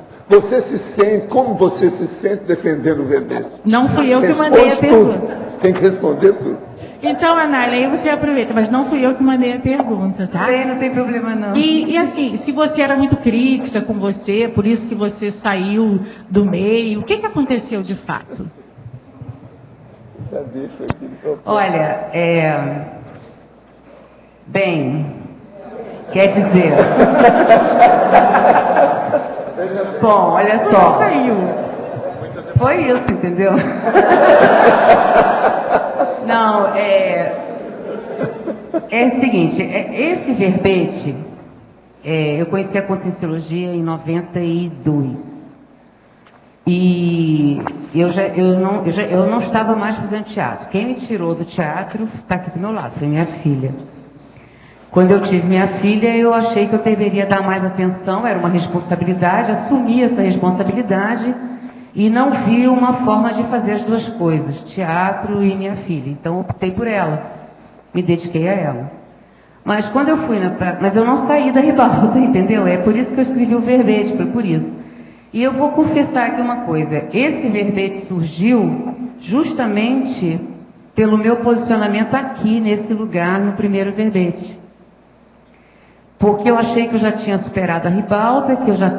Como você se sente defendendo o verbete? Não fui eu que mandei a pergunta. Tem que responder tudo. Então, Anália, aí você aproveita, mas não fui eu que mandei a pergunta, tá? Não tem problema não. E assim, se você era muito crítica com você, por isso que você saiu do meio, o que aconteceu de fato? Olha, bem, quer dizer... Bom, olha só. Saiu. Foi isso, entendeu? Não, é o seguinte, esse verbete, eu conheci a Conscienciologia em 92. E eu não estava mais fazendo teatro. Quem me tirou do teatro está aqui do meu lado, foi minha filha. Quando eu tive minha filha, eu achei que eu deveria dar mais atenção, era uma responsabilidade, assumi essa responsabilidade e não vi uma forma de fazer as duas coisas, teatro e minha filha. Então, optei por ela, me dediquei a ela. Mas quando eu fui mas eu não saí da ribalta, entendeu? É por isso que eu escrevi o verbete, foi por isso. E eu vou confessar aqui uma coisa, esse verbete surgiu justamente pelo meu posicionamento aqui, nesse lugar, no primeiro verbete. Porque eu achei que eu já tinha superado a ribalta, que eu já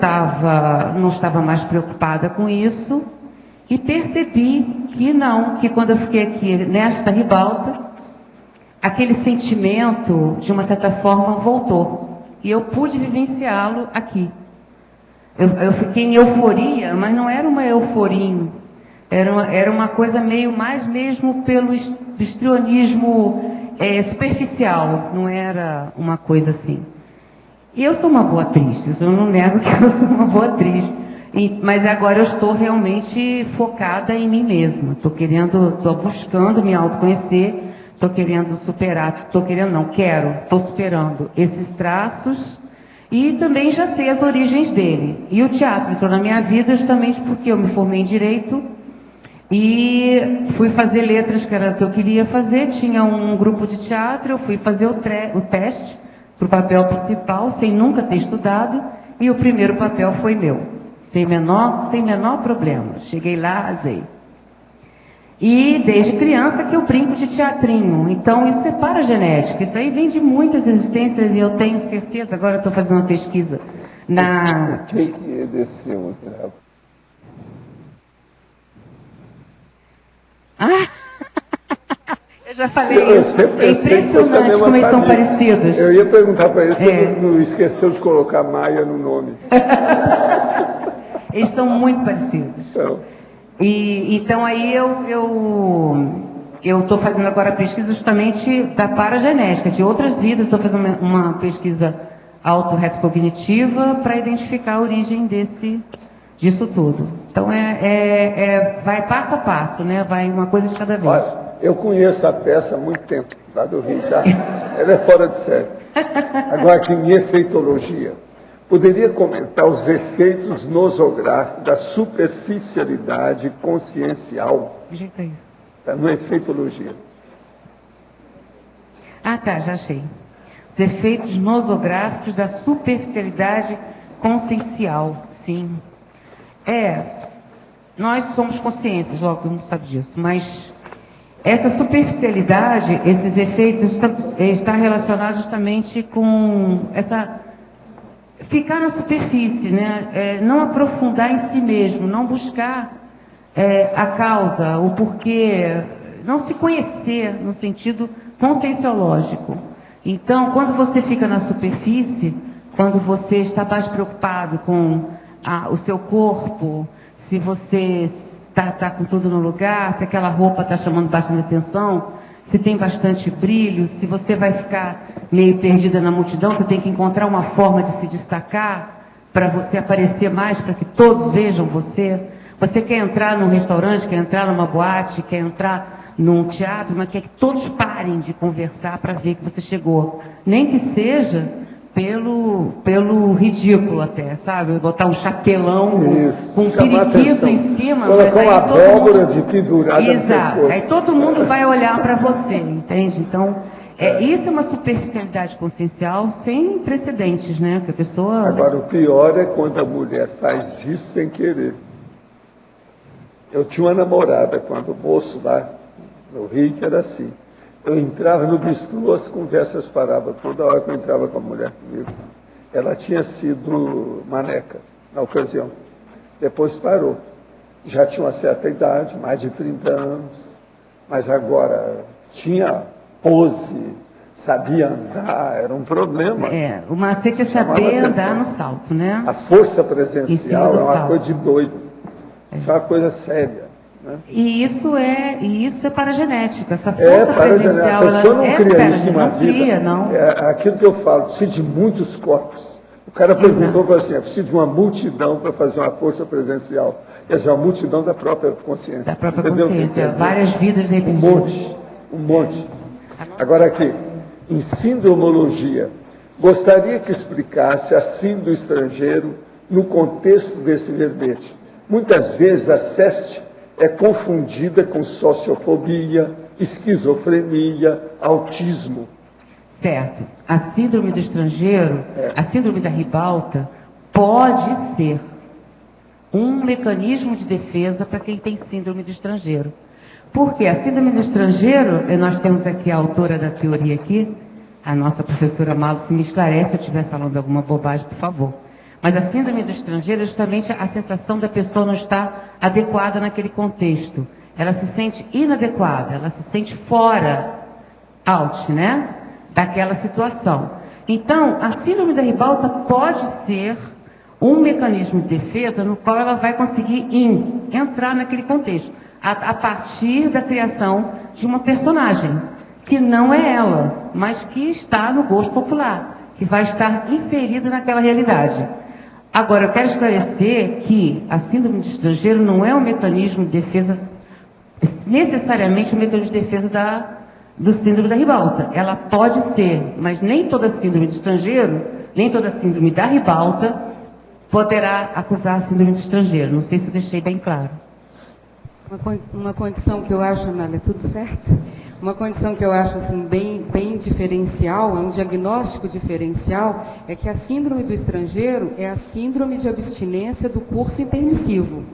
não estava mais preocupada com isso, e percebi que não, que quando eu fiquei aqui nesta ribalta, aquele sentimento, de uma certa forma, voltou. E eu pude vivenciá-lo aqui. Eu fiquei em euforia, mas não era uma euforia Era uma coisa meio mais mesmo pelo histrionismo superficial, não era uma coisa assim. E eu sou uma boa atriz, eu não nego que eu sou uma boa atriz. Mas agora eu estou realmente focada em mim mesma. Estou buscando me autoconhecer, estou querendo superar, estou superando esses traços e também já sei as origens dele. E o teatro entrou na minha vida justamente porque eu me formei em Direito e fui fazer letras, que era o que eu queria fazer. Tinha um grupo de teatro, eu fui fazer o teste para o papel principal, sem nunca ter estudado, e o primeiro papel foi meu. Sem menor problema. Cheguei lá, arrasei. E desde criança que eu brinco de teatrinho. Então isso é paragenética. Isso aí vem de muitas existências e eu tenho certeza. Agora eu estou fazendo uma pesquisa na... O que desceu? Eu já falei isso. É impressionante como eles são parecidos. Eu ia perguntar para ele se ele não esqueceu de colocar Maia no nome. Eles são muito parecidos. Então aí eu estou fazendo agora a pesquisa justamente da paragenética, de outras vidas. Estou fazendo uma pesquisa autorretrocognitiva para identificar a origem disso tudo. Então vai passo a passo, né? Vai uma coisa de cada vez. Olha, eu conheço a peça há muito tempo, lá do Rio, tá? Ela é fora de série. Agora aqui em efeitologia. Poderia comentar os efeitos nosográficos da superficialidade consciencial? Está no efeitologia. Ah, tá, já achei. Os efeitos nosográficos da superficialidade consciencial, sim. Nós somos consciências, logo todo mundo sabe disso, mas essa superficialidade, esses efeitos, está relacionado justamente com essa... Ficar na superfície, né? Não aprofundar em si mesmo, não buscar a causa, o porquê, não se conhecer no sentido conscienciológico. Então, quando você fica na superfície, quando você está mais preocupado com o seu corpo, se você está com tudo no lugar, se aquela roupa está chamando bastante atenção, se tem bastante brilho, se você vai ficar meio perdida na multidão, você tem que encontrar uma forma de se destacar para você aparecer mais, para que todos vejam você. Você quer entrar num restaurante, quer entrar numa boate, quer entrar num teatro, mas quer que todos parem de conversar para ver que você chegou. Nem que seja pelo ridículo até, sabe? Botar um chapelão com um periquito em cima. Colocar uma abóbora de pendurada. Exato. Aí todo mundo vai olhar para você, entende? Então, isso é uma superficialidade consciencial sem precedentes, né? Que a pessoa... Agora, o pior é quando a mulher faz isso sem querer. Eu tinha uma namorada, quando o moço lá no Rio, que era assim. Eu entrava no bistrô, as conversas paravam toda hora que eu entrava com a mulher comigo. Ela tinha sido maneca na ocasião. Depois parou. Já tinha uma certa idade, mais de 30 anos, mas agora tinha pose, sabia andar, era um problema. O macete é saber andar no salto, né? A força presencial é uma coisa de doido. Isso é uma coisa séria. Né? E isso é paragenética. Essa força presencial, a pessoa não cria isso numa vida. Cria, não. É aquilo que eu falo, precisa de muitos corpos. O cara perguntou assim, preciso de uma multidão para fazer uma força presencial. Quer dizer, uma multidão da própria consciência. Da própria consciência, várias vidas repetidas. Um monte. Agora aqui, em sindromologia, gostaria que explicasse a síndrome do estrangeiro no contexto desse verbete. Muitas vezes a SEST é confundida com sociofobia, esquizofrenia, autismo. Certo. A síndrome do estrangeiro, a síndrome da ribalta, pode ser um mecanismo de defesa para quem tem síndrome do estrangeiro. Porque a síndrome do estrangeiro, nós temos aqui a autora da teoria aqui, a nossa professora Malu, se me esclarece se eu estiver falando alguma bobagem, por favor. Mas a síndrome do estrangeiro é justamente a sensação da pessoa não estar adequada naquele contexto. Ela se sente inadequada, ela se sente fora, né, daquela situação. Então, a síndrome da ribalta pode ser um mecanismo de defesa no qual ela vai conseguir entrar naquele contexto. a partir da criação de uma personagem, que não é ela, mas que está no gosto popular, que vai estar inserida naquela realidade. Agora, eu quero esclarecer que a síndrome de estrangeiro não é um mecanismo de defesa, necessariamente um mecanismo de defesa do síndrome da ribalta. Ela pode ser, mas nem toda síndrome de estrangeiro, nem toda síndrome da ribalta poderá acusar a síndrome de estrangeiro. Não sei se eu deixei bem claro. Uma condição que eu acho, Anália, tudo certo? Uma condição que eu acho assim, bem diferencial, é um diagnóstico diferencial, é que a síndrome do estrangeiro é a síndrome de abstinência do curso intermissivo.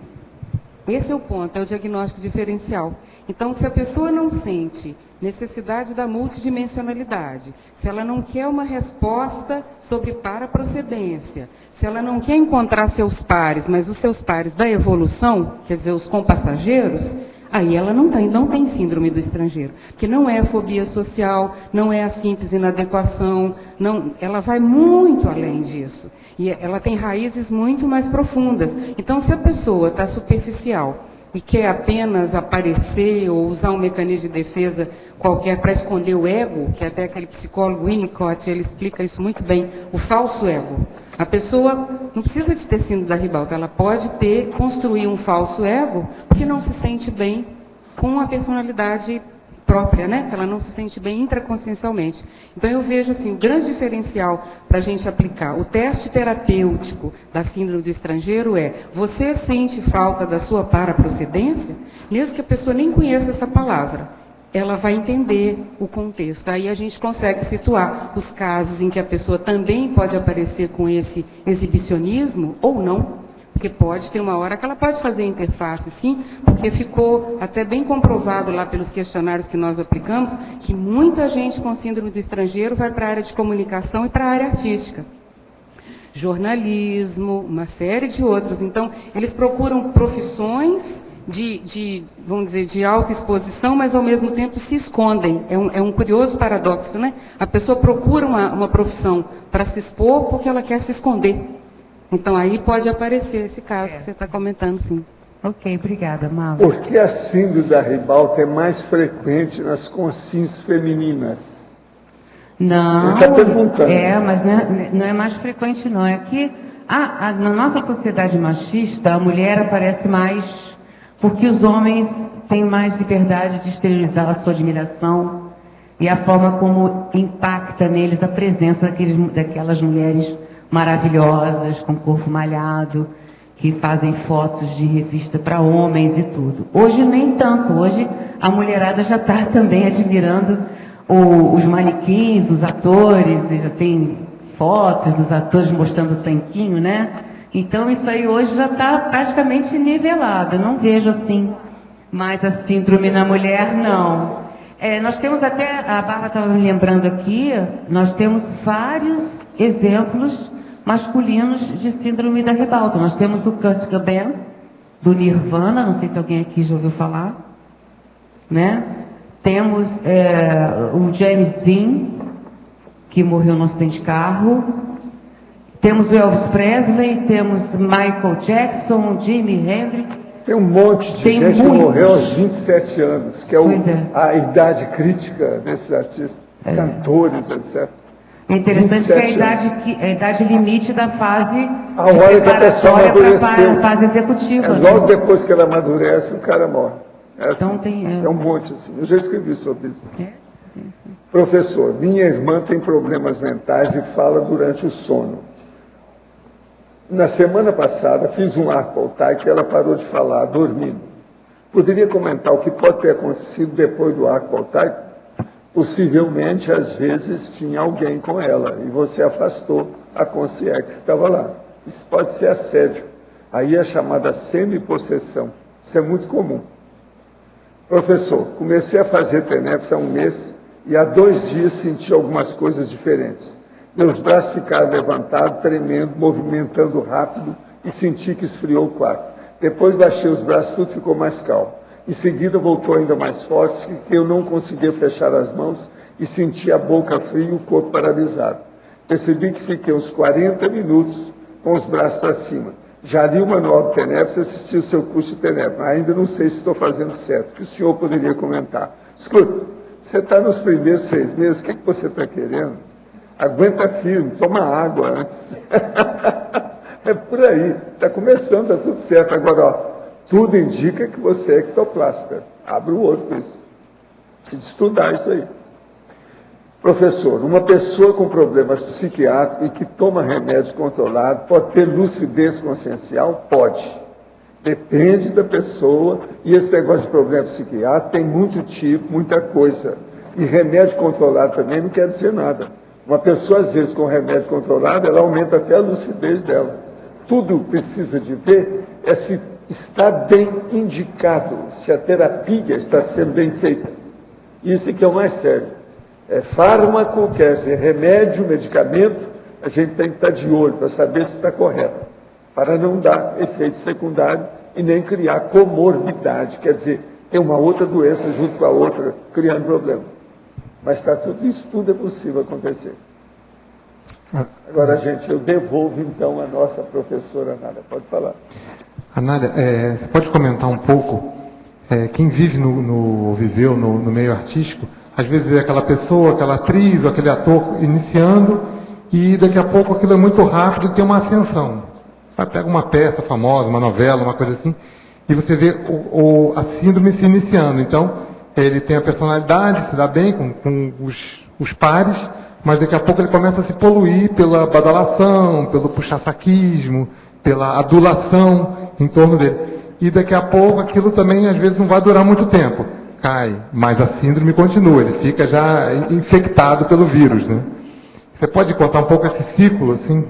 Esse é o ponto, é o diagnóstico diferencial. Então, se a pessoa não sente necessidade da multidimensionalidade, se ela não quer uma resposta sobre paraprocedência, se ela não quer encontrar seus pares, mas os seus pares da evolução, quer dizer, os compassageiros, aí ela não tem síndrome do estrangeiro, porque não é fobia social, não é a simples inadequação, não, ela vai muito além disso. E ela tem raízes muito mais profundas. Então, se a pessoa está superficial e quer apenas aparecer ou usar um mecanismo de defesa qualquer para esconder o ego, que até aquele psicólogo Winnicott, ele explica isso muito bem, o falso ego. A pessoa não precisa de ter síndrome da ribalta, ela pode construir um falso ego porque não se sente bem com a personalidade própria, né? Que ela não se sente bem intraconsciencialmente. Então eu vejo assim, o grande diferencial para a gente aplicar o teste terapêutico da síndrome do estrangeiro é: você sente falta da sua paraprocedência? Mesmo que a pessoa nem conheça essa palavra, ela vai entender o contexto. Aí a gente consegue situar os casos em que a pessoa também pode aparecer com esse exibicionismo ou não. Porque pode ter uma hora que ela pode fazer interface, sim, porque ficou até bem comprovado lá pelos questionários que nós aplicamos, que muita gente com síndrome do estrangeiro vai para a área de comunicação e para a área artística. Jornalismo, uma série de outros. Então, eles procuram profissões vamos dizer, de alta exposição, mas ao mesmo tempo se escondem. É um curioso paradoxo, né? A pessoa procura uma profissão para se expor porque ela quer se esconder. Então, aí pode aparecer esse caso que você está comentando, sim. Ok, obrigada, Mauro. Por que a síndrome da ribalta é mais frequente nas consciências femininas? Não, ele está perguntando. Mas não é mais frequente, não. É que na nossa sociedade machista, a mulher aparece mais porque os homens têm mais liberdade de exteriorizar a sua admiração e a forma como impacta neles a presença daquelas mulheres maravilhosas, com corpo malhado, que fazem fotos de revista para homens e tudo. Hoje nem tanto, hoje a mulherada já está também admirando os manequins, os atores, já tem fotos dos atores mostrando o tanquinho, né? Então isso aí hoje já está praticamente nivelado, eu não vejo assim, mas a síndrome na mulher não. Nós temos até, a Bárbara estava me lembrando aqui, nós temos vários exemplos masculinos de síndrome da ribalta. Nós temos o Kurt Cobain, do Nirvana, não sei se alguém aqui já ouviu falar, né? Temos o James Dean, que morreu num acidente de carro. Temos o Elvis Presley, temos Michael Jackson, Jimi Hendrix. Tem um monte de gente que morreu aos 27 anos, que é a idade crítica desses artistas, cantores, etc. É interessante que é a idade limite da fase a hora que a pessoa amadureceu. A fase executiva. Logo depois que ela amadurece, o cara morre. Então assim, tem um monte assim. Eu já escrevi sobre isso. Professor, minha irmã tem problemas mentais e fala durante o sono. Na semana passada, fiz um arco-voltaico e ela parou de falar, dormindo. Poderia comentar o que pode ter acontecido depois do arco-voltaico? Possivelmente, às vezes, tinha alguém com ela e você afastou a consciência que estava lá. Isso pode ser assédio. Aí é chamada semi-possessão. Isso é muito comum. Professor, comecei a fazer TENEPS há um mês e há 2 dias senti algumas coisas diferentes. Meus braços ficaram levantados, tremendo, movimentando rápido e senti que esfriou o quarto. Depois baixei os braços, tudo ficou mais calmo. Em seguida voltou ainda mais forte, que eu não conseguia fechar as mãos e senti a boca fria e o corpo paralisado. Percebi que fiquei uns 40 minutos com os braços para cima. Já li o manual do TENEP, assisti o seu curso de TENEP, mas ainda não sei se estou fazendo certo. O que o senhor poderia comentar? Escuta, você está nos primeiros 6 meses, o que você está querendo? Aguenta firme, toma água antes. É por aí, está começando, está tudo certo. Agora, ó, tudo indica que você é ectoplasta. Abre o olho com isso. Precisa estudar isso aí. Professor, uma pessoa com problemas psiquiátricos e que toma remédio controlado pode ter lucidez consciencial? Pode. Depende da pessoa. E esse negócio de problema psiquiátrico tem muito tipo, muita coisa. E remédio controlado também não quer dizer nada. Uma pessoa, às vezes, com remédio controlado, ela aumenta até a lucidez dela. Tudo precisa de ver é se está bem indicado, se a terapia está sendo bem feita. Isso que é o mais sério. É fármaco, quer dizer, remédio, medicamento, a gente tem que estar de olho para saber se está correto, para não dar efeito secundário e nem criar comorbidade, quer dizer, ter uma outra doença junto com a outra, criando problema. Mas está tudo isso, tudo é possível acontecer. Agora, gente, eu devolvo então a nossa professora Anália. Pode falar. Anália, você pode comentar um pouco, quem vive viveu no meio artístico, às vezes vê aquela pessoa, aquela atriz ou aquele ator iniciando e daqui a pouco aquilo é muito rápido e tem uma ascensão. Pega uma peça famosa, uma novela, uma coisa assim, e você vê a síndrome se iniciando. Então, ele tem a personalidade, se dá bem com os pares, mas daqui a pouco ele começa a se poluir pela badalação, pelo puxa-saquismo, pela adulação em torno dele. E daqui a pouco aquilo também às vezes não vai durar muito tempo. Cai, mas a síndrome continua, ele fica já infectado pelo vírus, né? Você pode contar um pouco esse ciclo, assim?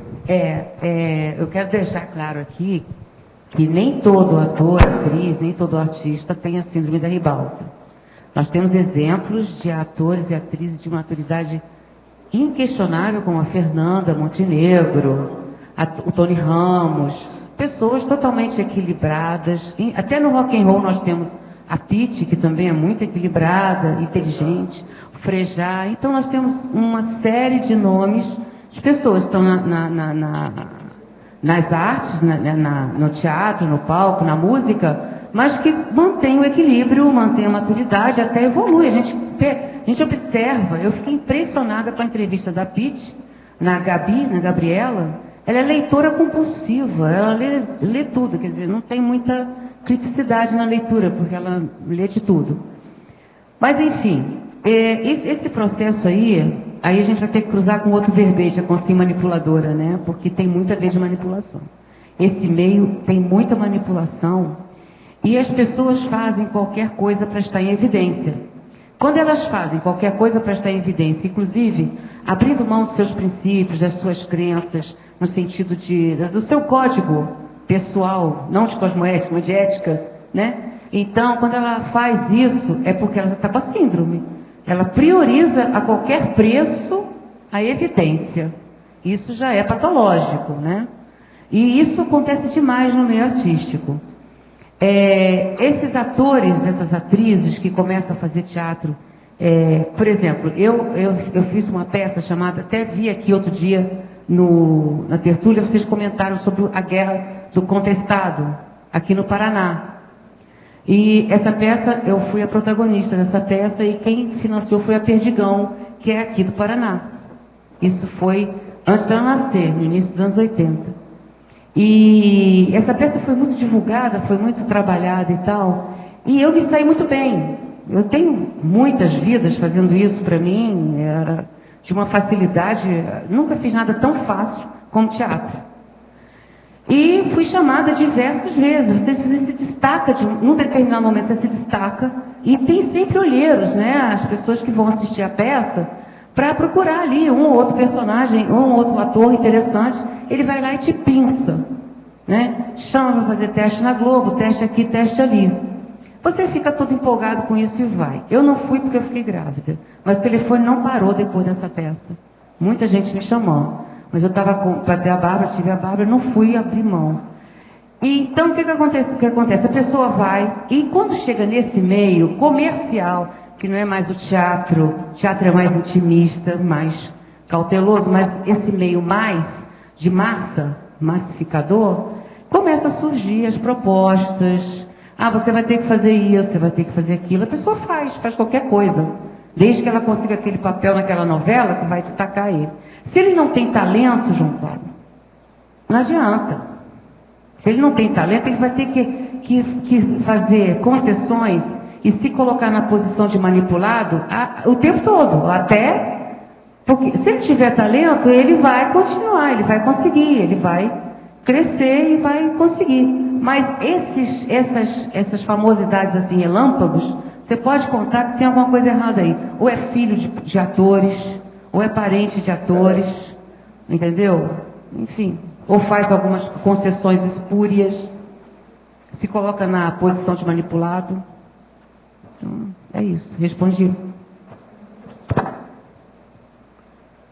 Eu quero deixar claro aqui que nem todo ator, atriz, nem todo artista tem a síndrome da ribalta. Nós temos exemplos de atores e atrizes de maturidade inquestionável, como a Fernanda Montenegro, o Tony Ramos, pessoas totalmente equilibradas. Até no rock and roll nós temos a Pitty, que também é muito equilibrada, inteligente, o Frejá. Então nós temos uma série de nomes de pessoas que estão nas artes, no teatro, no palco, na música, mas que mantêm o equilíbrio, mantêm a maturidade, até evolui. A gente observa, eu fiquei impressionada com a entrevista da Pitty, na Gabriela. Ela é leitora compulsiva, ela lê tudo, quer dizer, não tem muita criticidade na leitura, porque ela lê de tudo. Mas, enfim, esse processo aí a gente vai ter que cruzar com outro verbete, a consciência manipuladora, né? Porque tem muita vez de manipulação. Esse meio tem muita manipulação e as pessoas fazem qualquer coisa para estar em evidência. Quando elas fazem qualquer coisa para estar em evidência, inclusive abrindo mão dos seus princípios, das suas crenças, no sentido do seu código pessoal, não de cosmoética, mas de ética, né? Então, quando ela faz isso, é porque ela está com a síndrome. Ela prioriza a qualquer preço a evidência. Isso já é patológico, né? E isso acontece demais no meio artístico. Esses atores, essas atrizes que começam a fazer teatro, por exemplo, eu fiz uma peça chamada, até vi aqui outro dia na tertúlia, vocês comentaram sobre a guerra do contestado, aqui no Paraná. E essa peça, eu fui a protagonista dessa peça e quem financiou foi a Perdigão, que é aqui do Paraná. Isso foi antes de eu nascer, no início dos anos 80. E essa peça foi muito divulgada, foi muito trabalhada e tal, e eu me saí muito bem. Eu tenho muitas vidas fazendo isso para mim, era de uma facilidade, nunca fiz nada tão fácil como teatro. E fui chamada diversas vezes, você se destaca, num determinado momento você se destaca, e tem sempre olheiros, né, as pessoas que vão assistir a peça, para procurar ali um ou outro personagem, um ou outro ator interessante, ele vai lá e te pinça, né, chama para fazer teste na Globo, teste aqui, teste ali. Você fica todo empolgado com isso e vai. Eu não fui porque eu fiquei grávida, mas o telefone não parou depois dessa peça. Muita gente me chamou. Mas eu estava para ter a Bárbara, tive a Bárbara, não fui abrir mão. E, então, o que acontece? A pessoa vai, e quando chega nesse meio comercial, que não é mais o teatro é mais intimista, mais cauteloso, mas esse meio mais de massa, massificador, começa a surgir as propostas. Ah, você vai ter que fazer isso, você vai ter que fazer aquilo. A pessoa faz qualquer coisa. Desde que ela consiga aquele papel naquela novela que vai destacar ele. Se ele não tem talento, João Paulo, não adianta. Se ele não tem talento, ele vai ter que fazer concessões e se colocar na posição de manipulado o tempo todo. Porque se ele tiver talento, ele vai continuar, ele vai conseguir, ele vai crescer e vai conseguir. Mas essas famosidades assim, relâmpagos, você pode contar que tem alguma coisa errada aí. Ou é filho de atores, ou é parente de atores, entendeu? Enfim, ou faz algumas concessões espúrias, se coloca na posição de manipulado. Então, é isso, respondi.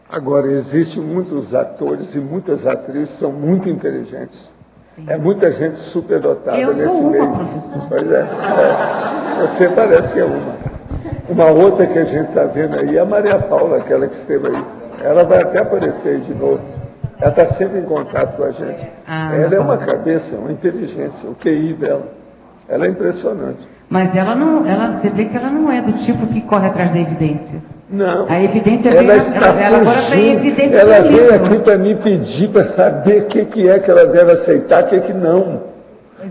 Agora, existem muitos atores e muitas atrizes que são muito inteligentes. Sim. É muita gente superdotada nesse meio. Professor. Pois é. Você parece que é uma. Uma outra que a gente está vendo aí é a Maria Paula, aquela que esteve aí. Ela vai até aparecer aí de novo. Ela está sempre em contato com a gente. Ela é uma cabeça, uma inteligência, o QI dela. Ela é impressionante. Mas você vê que ela não é do tipo que corre atrás da evidência. Não. A evidência ela veio, está ela agora tem evidência. Ela veio aqui para me pedir para saber o que é que ela deve aceitar, o que não.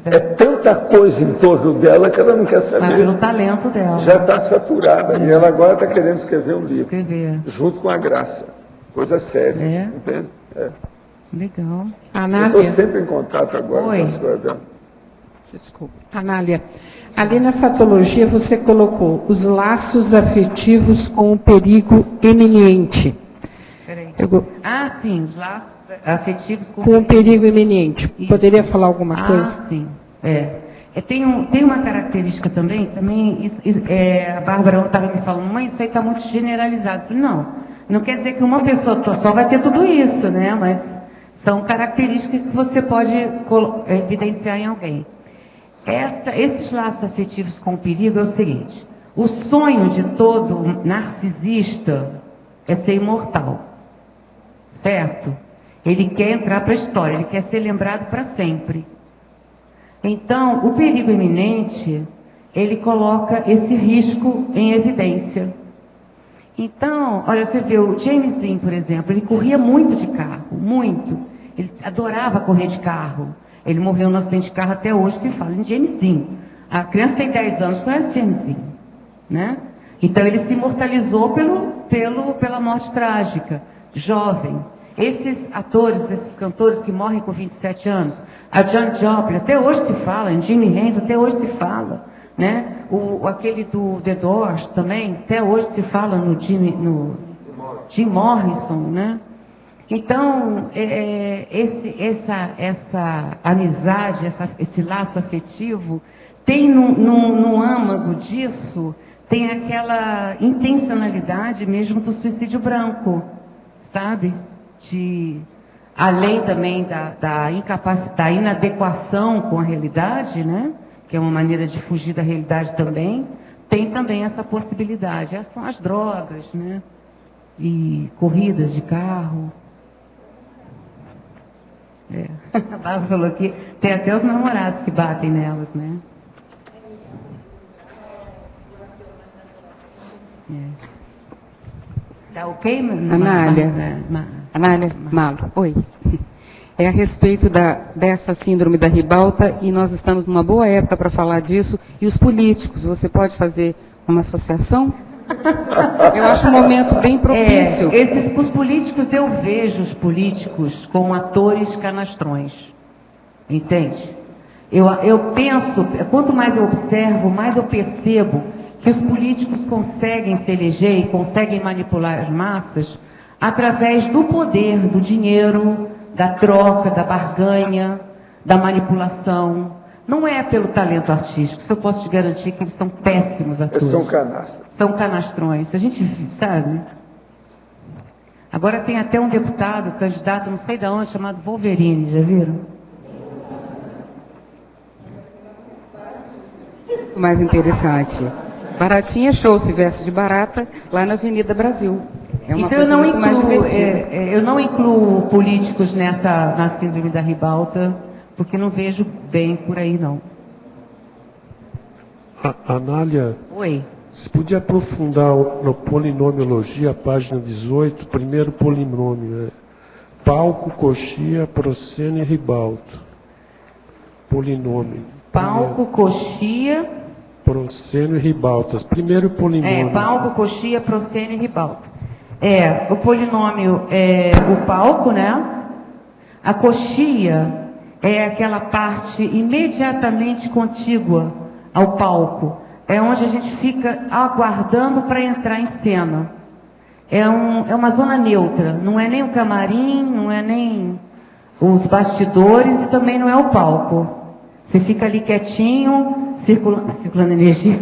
É tanta coisa em torno dela que ela não quer saber. Mas pelo talento dela. Já está saturada. E ela agora está querendo escrever um livro. Junto com a Graça. Coisa séria. Entende? Legal. Eu estou sempre em contato agora com as coisas dela. Desculpa. Anália, ali na fatologia você colocou os laços afetivos com o perigo iminente. Peraí. Sim, os laços afetivos com o perigo iminente. Isso. Poderia falar alguma coisa? Sim. Tem uma característica também a Bárbara estava me falando, mas isso aí está muito generalizado. Não quer dizer que uma pessoa só vai ter tudo isso, né? Mas são características que você pode evidenciar em alguém. Esses laços afetivos com o perigo é o seguinte: o sonho de todo narcisista é ser imortal, certo? Ele quer entrar para a história, ele quer ser lembrado para sempre. Então, o perigo iminente, ele coloca esse risco em evidência. Então, olha, você vê o James Dean, por exemplo, ele corria muito de carro, muito. Ele adorava correr de carro. Ele morreu no acidente de carro, até hoje se fala em James Dean. A criança tem 10 anos, conhece James Dean, né? Então ele se imortalizou pela morte trágica, jovem. Esses atores, esses cantores que morrem com 27 anos, a Janis Joplin, até hoje se fala, em Jimi Hendrix, até hoje se fala, né? Aquele do The Doors também, até hoje se fala no Jim Morrison, né? Então, essa amizade, esse laço afetivo, tem no âmago disso, tem aquela intencionalidade mesmo do suicídio branco, sabe? Além também da inadequação com a realidade, né? Que é uma maneira de fugir da realidade também, tem também essa possibilidade. Essas são as drogas, né? E corridas de carro. A Bárbara falou que tem até os namorados que batem nelas, né? Tá ok, Anália? Anália Malo, oi. É a respeito dessa síndrome da ribalta, e nós estamos numa boa época para falar disso. E os políticos, você pode fazer uma associação? Eu acho um momento bem propício. Os políticos, eu vejo os políticos como atores canastrões. Entende? Eu penso, quanto mais eu observo, mais eu percebo que os políticos conseguem se eleger e conseguem manipular as massas através do poder, do dinheiro, da troca, da barganha, da manipulação. Não é pelo talento artístico, isso eu posso te garantir que eles são péssimos atores. Eles são canastros. São canastrões, a gente sabe. Agora tem até um deputado, candidato, não sei de onde, chamado Wolverine, já viram? O mais interessante, Baratinha show, se veste de barata, lá na Avenida Brasil. É uma então coisa muito mais divertida. Eu não incluo políticos na síndrome da ribalta, porque não vejo bem por aí, não. Anália, Oi. você podia aprofundar no polinomiologia, página 18, primeiro polinômio, palco, coxia, proscênio e ribalta. Polinômio. Palco, coxia... Proscênio e ribaltas. Primeiro polinômio. Palco, coxia, proscênio e ribalta. O polinômio é o palco, né? A coxia é aquela parte imediatamente contígua ao palco. É onde a gente fica aguardando para entrar em cena. É uma zona neutra. Não é nem o camarim, não é nem os bastidores e também não é o palco. Você fica ali quietinho, circulando energia.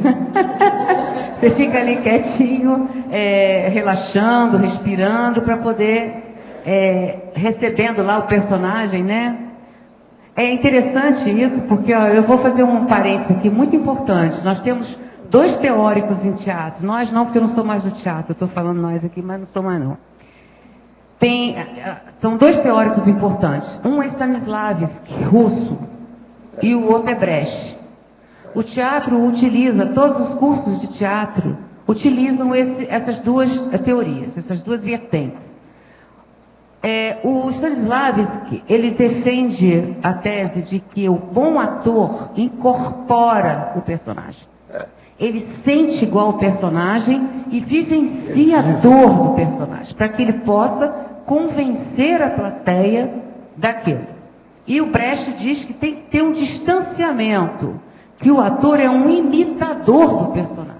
Você fica ali quietinho, relaxando, respirando, para poder, recebendo lá o personagem, né? É interessante isso, porque eu vou fazer um parênteses aqui muito importante. Nós temos 2 teóricos em teatro. Nós não, porque eu não sou mais do teatro. Eu estou falando nós aqui, mas não sou mais não. São 2 teóricos importantes. Um é Stanislavski, russo, e o outro é Brecht. O teatro utiliza, todos os cursos de teatro utilizam essas 2 teorias, essas 2 vertentes. O Stanislavski, ele defende a tese de que o bom ator incorpora o personagem. Ele sente igual o personagem e vivencia a dor do personagem, para que ele possa convencer a plateia daquilo. E o Brecht diz que tem que ter um distanciamento, que o ator é um imitador do personagem.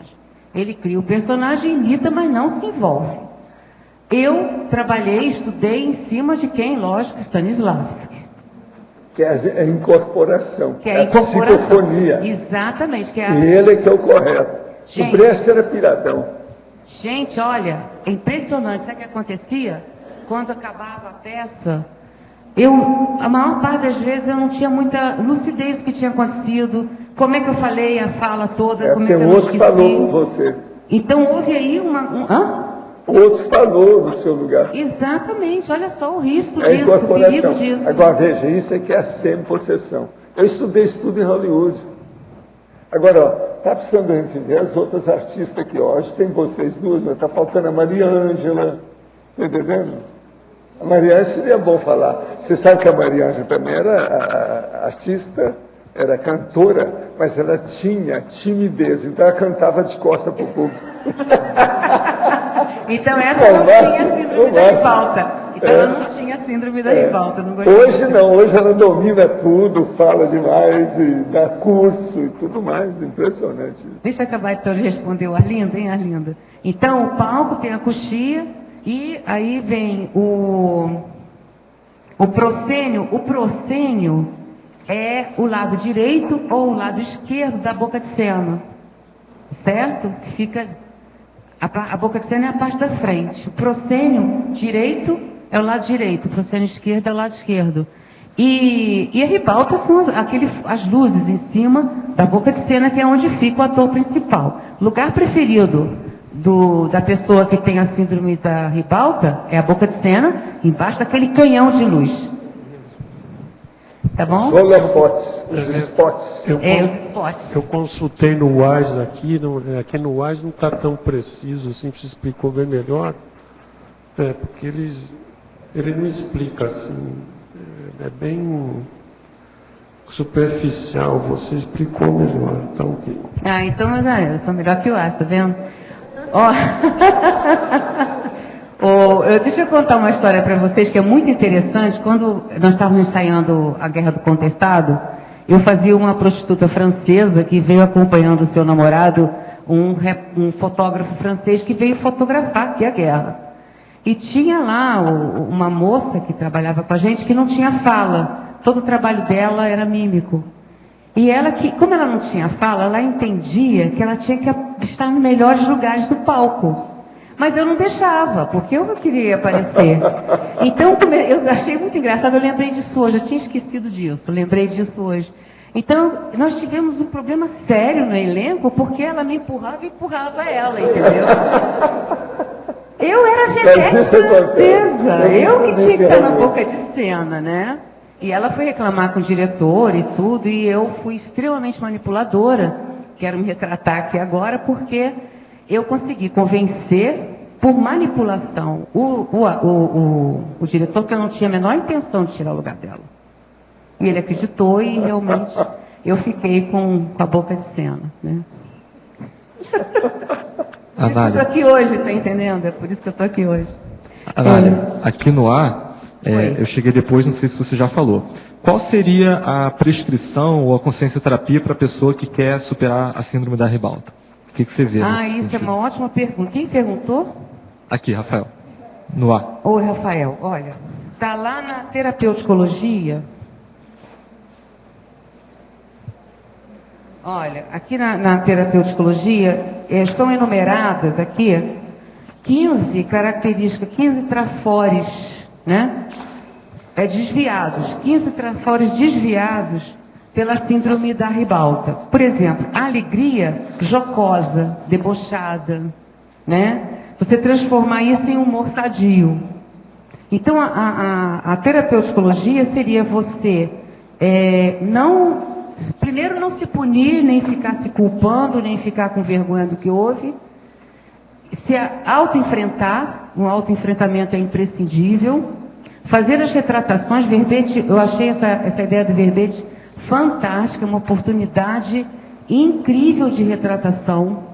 Ele cria o personagem, imita, mas não se envolve. Eu trabalhei, estudei em cima de quem? Lógico, Stanislavski. Que é a incorporação, Que é a psicofonia. Exatamente. E ele é que é o correto. O Brecht era piradão. Gente, olha, é impressionante. Sabe o que acontecia? Quando acabava a peça, a maior parte das vezes eu não tinha muita lucidez do que tinha acontecido, como é que eu falei a fala toda, como é que eu o outro falou com você. Então houve aí O outro falou no seu lugar. Exatamente, olha só o risco disso, o perigo disso. Agora veja, isso é que é a semi-possessão. Eu estudei tudo em Hollywood. Agora, está precisando a gente ver as outras artistas aqui hoje, tem vocês 2, mas está faltando a Maria Ângela, está entendendo? A Maria Ângela seria bom falar. Você sabe que a Maria Ângela também era artista, era cantora, mas ela tinha timidez, então ela cantava de costas para o público. Então essa não tinha síndrome da ribalta. Então ela não tinha síndrome da ribalta. Hoje não, hoje ela domina tudo, fala demais, e dá curso e tudo mais, impressionante. Deixa eu acabar então de responder o Arlindo, hein, Arlindo? Então o palco tem a coxia, e aí vem o proscênio. O proscênio é o lado direito ou o lado esquerdo da boca de cena, certo? Fica a boca de cena é a parte da frente. O proscênio direito é o lado direito, o proscênio esquerdo é o lado esquerdo. E a ribalta são as luzes em cima da boca de cena, que é onde fica o ator principal. Lugar preferido da pessoa que tem a síndrome da ribalta é a boca de cena, embaixo daquele canhão de luz. Tá bom? Os holofotes, os spots. Os spots. Eu consultei no WAIS aqui no WAIS não está tão preciso assim, você explicou bem melhor, porque ele não explica assim, é bem superficial, você explicou melhor, tá ok. Então, meus amigos, são melhor que o WAIS, tá vendo? Deixa eu contar uma história para vocês que é muito interessante. Quando nós estávamos ensaiando a Guerra do Contestado, eu fazia uma prostituta francesa que veio acompanhando o seu namorado, um fotógrafo francês que veio fotografar aqui a guerra. E tinha lá uma moça que trabalhava com a gente que não tinha fala. Todo o trabalho dela era mímico. E ela, como ela não tinha fala, ela entendia que ela tinha que estar nos melhores lugares do palco. Mas eu não deixava, porque eu não queria aparecer. Então, eu achei muito engraçado, eu lembrei disso hoje, eu tinha esquecido disso, lembrei disso hoje. Então, nós tivemos um problema sério no elenco, porque ela me empurrava e empurrava ela, entendeu? Eu era a vedete francesa, eu que tinha que estar na boca de cena, né? E ela foi reclamar com o diretor e tudo, e eu fui extremamente manipuladora. Quero me retratar aqui agora, porque eu consegui convencer, por manipulação, o diretor, que eu não tinha a menor intenção de tirar o lugar dela. E ele acreditou e realmente eu fiquei com a boca de cena. Né? Por isso que eu estou aqui hoje, está entendendo? É por isso que eu estou aqui hoje. Anália, aqui no ar, eu cheguei depois, não sei se você já falou. Qual seria a prescrição ou a consciencioterapia para a pessoa que quer superar a síndrome da ribalta? O que você vê? Isso é uma ótima pergunta. Quem perguntou? Aqui, Rafael. No ar. Oi, Rafael. Olha, está lá na terapeuticologia. Olha, aqui na terapeuticologia são enumeradas aqui 15 características, 15 trafores, né? Desviados, 15 trafores desviados pela síndrome da ribalta. Por exemplo, a alegria jocosa, debochada, né? Você transformar isso em humor sadio. Então, a terapeuticologia seria você primeiro não se punir, nem ficar se culpando, nem ficar com vergonha do que houve. Se auto-enfrentar, um auto-enfrentamento é imprescindível. Fazer as retratações, verbete, eu achei essa ideia do verbete fantástica, uma oportunidade incrível de retratação,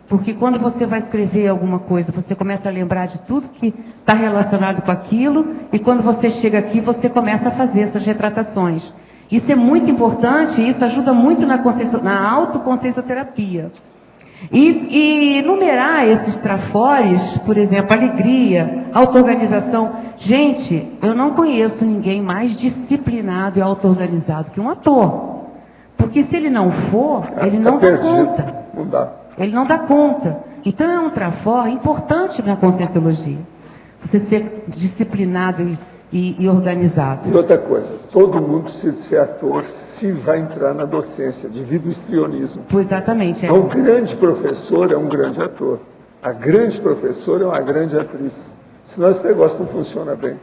porque quando você vai escrever alguma coisa, você começa a lembrar de tudo que está relacionado com aquilo, e quando você chega aqui, você começa a fazer essas retratações. Isso é muito importante, e isso ajuda muito na autoconsciencioterapia. E numerar esses trafores, por exemplo, alegria, auto-organização. Gente, eu não conheço ninguém mais disciplinado e auto-organizado que um ator. Porque se ele não for, ele não dá conta. Não dá. Ele não dá conta. Então é um trafor importante na conscienciologia. Você ser disciplinado e organizado. E outra coisa, todo mundo precisa ser ator se vai entrar na docência, devido ao histrionismo. Exatamente. Então, o grande professor é um grande ator. A grande professora é uma grande atriz. Senão esse negócio não funciona bem.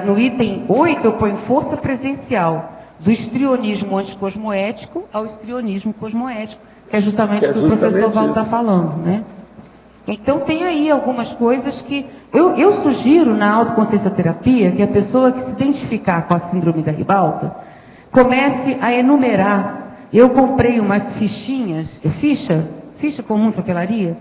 No item 8 eu ponho força presencial, do histrionismo anticosmoético ao histrionismo cosmoético, que é justamente o que o professor Val está falando, né? Então tem aí algumas coisas que eu sugiro na autoconsciencioterapia que a pessoa que se identificar com a síndrome da ribalta comece a enumerar. Eu comprei umas fichinhas, ficha comum de papelaria,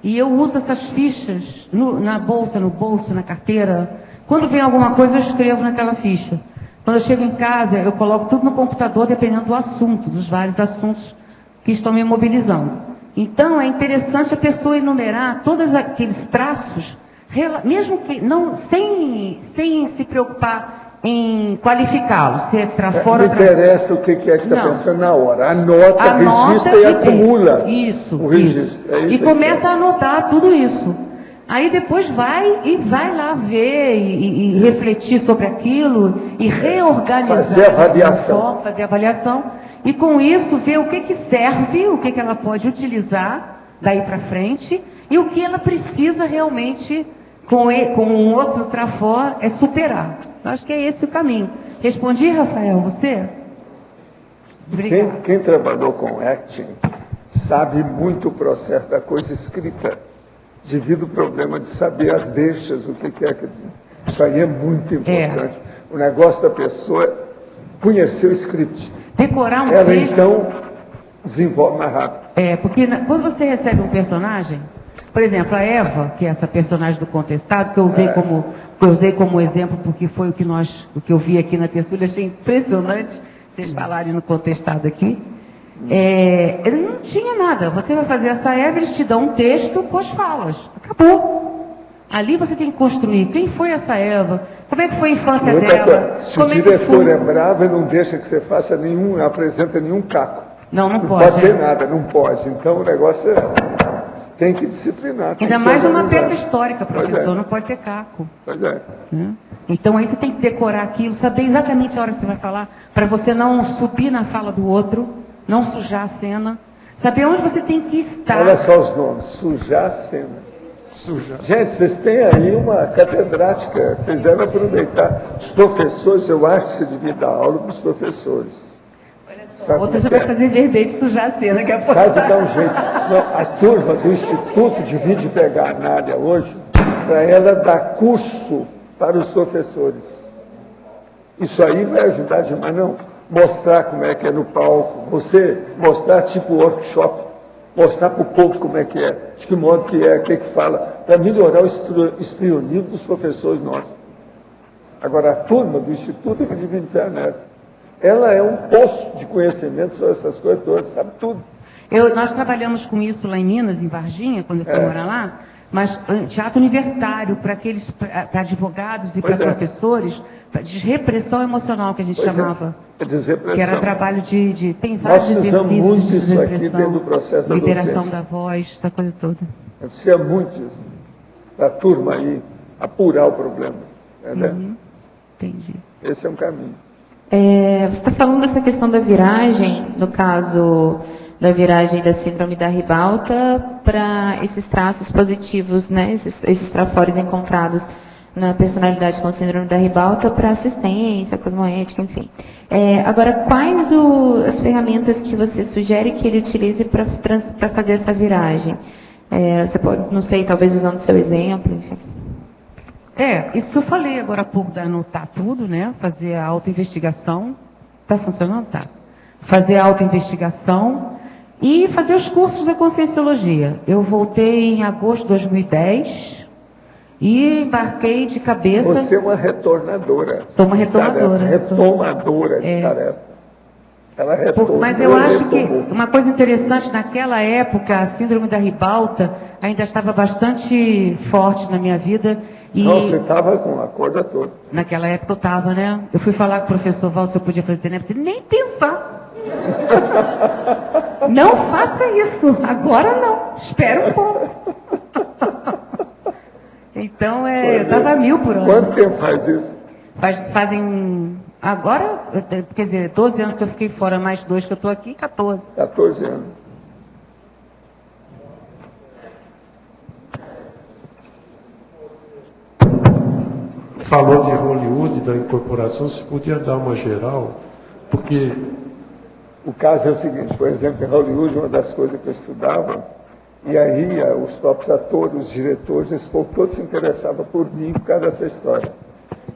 e eu uso essas fichas na bolsa, no bolso, na carteira. Quando vem alguma coisa, eu escrevo naquela ficha. Quando eu chego em casa, eu coloco tudo no computador, dependendo do assunto, dos vários assuntos que estão me mobilizando. Então, é interessante a pessoa enumerar todos aqueles traços, mesmo que não, sem se preocupar em qualificá-los, se é para fora. Não interessa o que é que está pensando na hora. Anota, registra e acumula o registro. E começa a anotar tudo isso. Aí depois vai lá ver e refletir sobre aquilo e reorganizar. Fazer avaliação. E com isso ver o que serve, o que ela pode utilizar daí para frente e o que ela precisa realmente com um outro trafor superar. Eu acho que é esse o caminho. Respondi, Rafael, você? Quem trabalhou com acting sabe muito o processo da coisa escrita, devido ao problema de saber as deixas, o que é. Isso aí é muito importante. O negócio da pessoa é conhecer o script. Decorar um ela texto. Então desenvolve mais rápido. Porque quando você recebe um personagem, por exemplo, a Eva, que é essa personagem do Contestado, que eu usei como exemplo, porque foi o que eu vi aqui na tertúlia, achei impressionante vocês falarem no Contestado aqui. Ele não tinha nada. Você vai fazer essa Eva, eles te dão um texto com as falas. Acabou. Ali você tem que construir. Quem foi essa Eva? Como é que foi a infância dela? Se o diretor é bravo, ele não deixa que você faça apresenta nenhum caco. Não pode. Não pode ter nada, não pode. Então o negócio tem que disciplinar. Ainda mais uma peça histórica, professor, não pode ter caco. Pois é. Então aí você tem que decorar aquilo, saber exatamente a hora que você vai falar, para você não subir na fala do outro, não sujar a cena, saber onde você tem que estar. Olha só os nomes, sujar a cena. Sujar. Gente, vocês têm aí uma catedrática, vocês devem aproveitar. Os professores, eu acho que você devia dar aula para os professores. Outra você vai fazer verbete sujar a cena, daqui a pouco. Sabe, dá um jeito. Não, a turma do Instituto de Vídeo Pegar a Nádia hoje, para ela dar curso para os professores. Isso aí vai ajudar demais, não? Mostrar como é que é no palco, você mostrar tipo workshop, mostrar para o povo como é que é, de que modo que é, o que fala, para melhorar o estrionismo dos professores nossos. Agora, a turma do Instituto que devia entrar nessa. Ela é um poço de conhecimento sobre essas coisas todas, sabe tudo. Nós trabalhamos com isso lá em Minas, em Varginha, quando eu fui morar lá, mas teatro universitário, para advogados e para professores, de repressão emocional, que a gente chamava. Desrepressão. Que era trabalho de tem vários exercícios. Nós precisamos muito de disso aqui dentro do processo da liberação docência. da voz, essa coisa toda. Precisa muito disso, para a turma aí apurar o problema. Entendi. Esse é um caminho. Você está falando dessa questão da viragem, no caso da viragem da síndrome da ribalta para esses traços positivos, né, esses trafores encontrados na personalidade com síndrome da ribalta para assistência, cosmoética, enfim. Agora, quais as ferramentas que você sugere que ele utilize para fazer essa viragem? Você pode, não sei, talvez usando o seu exemplo, enfim. Isso que eu falei agora há pouco, de anotar tudo, né? Fazer a autoinvestigação. Está funcionando? Tá. Fazer a autoinvestigação e fazer os cursos da Conscienciologia. Eu voltei em agosto de 2010 e embarquei de cabeça. Você é uma retornadora. Sou uma retornadora. Retomadora de tarefa. Ela retorna. Mas eu acho que uma coisa interessante, naquela época, a síndrome da ribalta ainda estava bastante forte na minha vida. Não, você estava com a corda toda. Naquela época eu estava, né? Eu fui falar com o professor Val se eu podia fazer TENEP, nem pensar. Não faça isso, agora não, espera um pouco. Então, eu estava 1000 por ano. Quanto tempo faz isso? Fazem, agora, quer dizer, 12 anos que eu fiquei fora, mais 2 que eu estou aqui, 14. 14 anos. Falou de Hollywood, da incorporação, se podia dar uma geral, porque... O caso é o seguinte, por exemplo, em Hollywood, uma das coisas que eu estudava, e aí os próprios atores, os diretores, esse povo todo se interessava por mim por causa dessa história.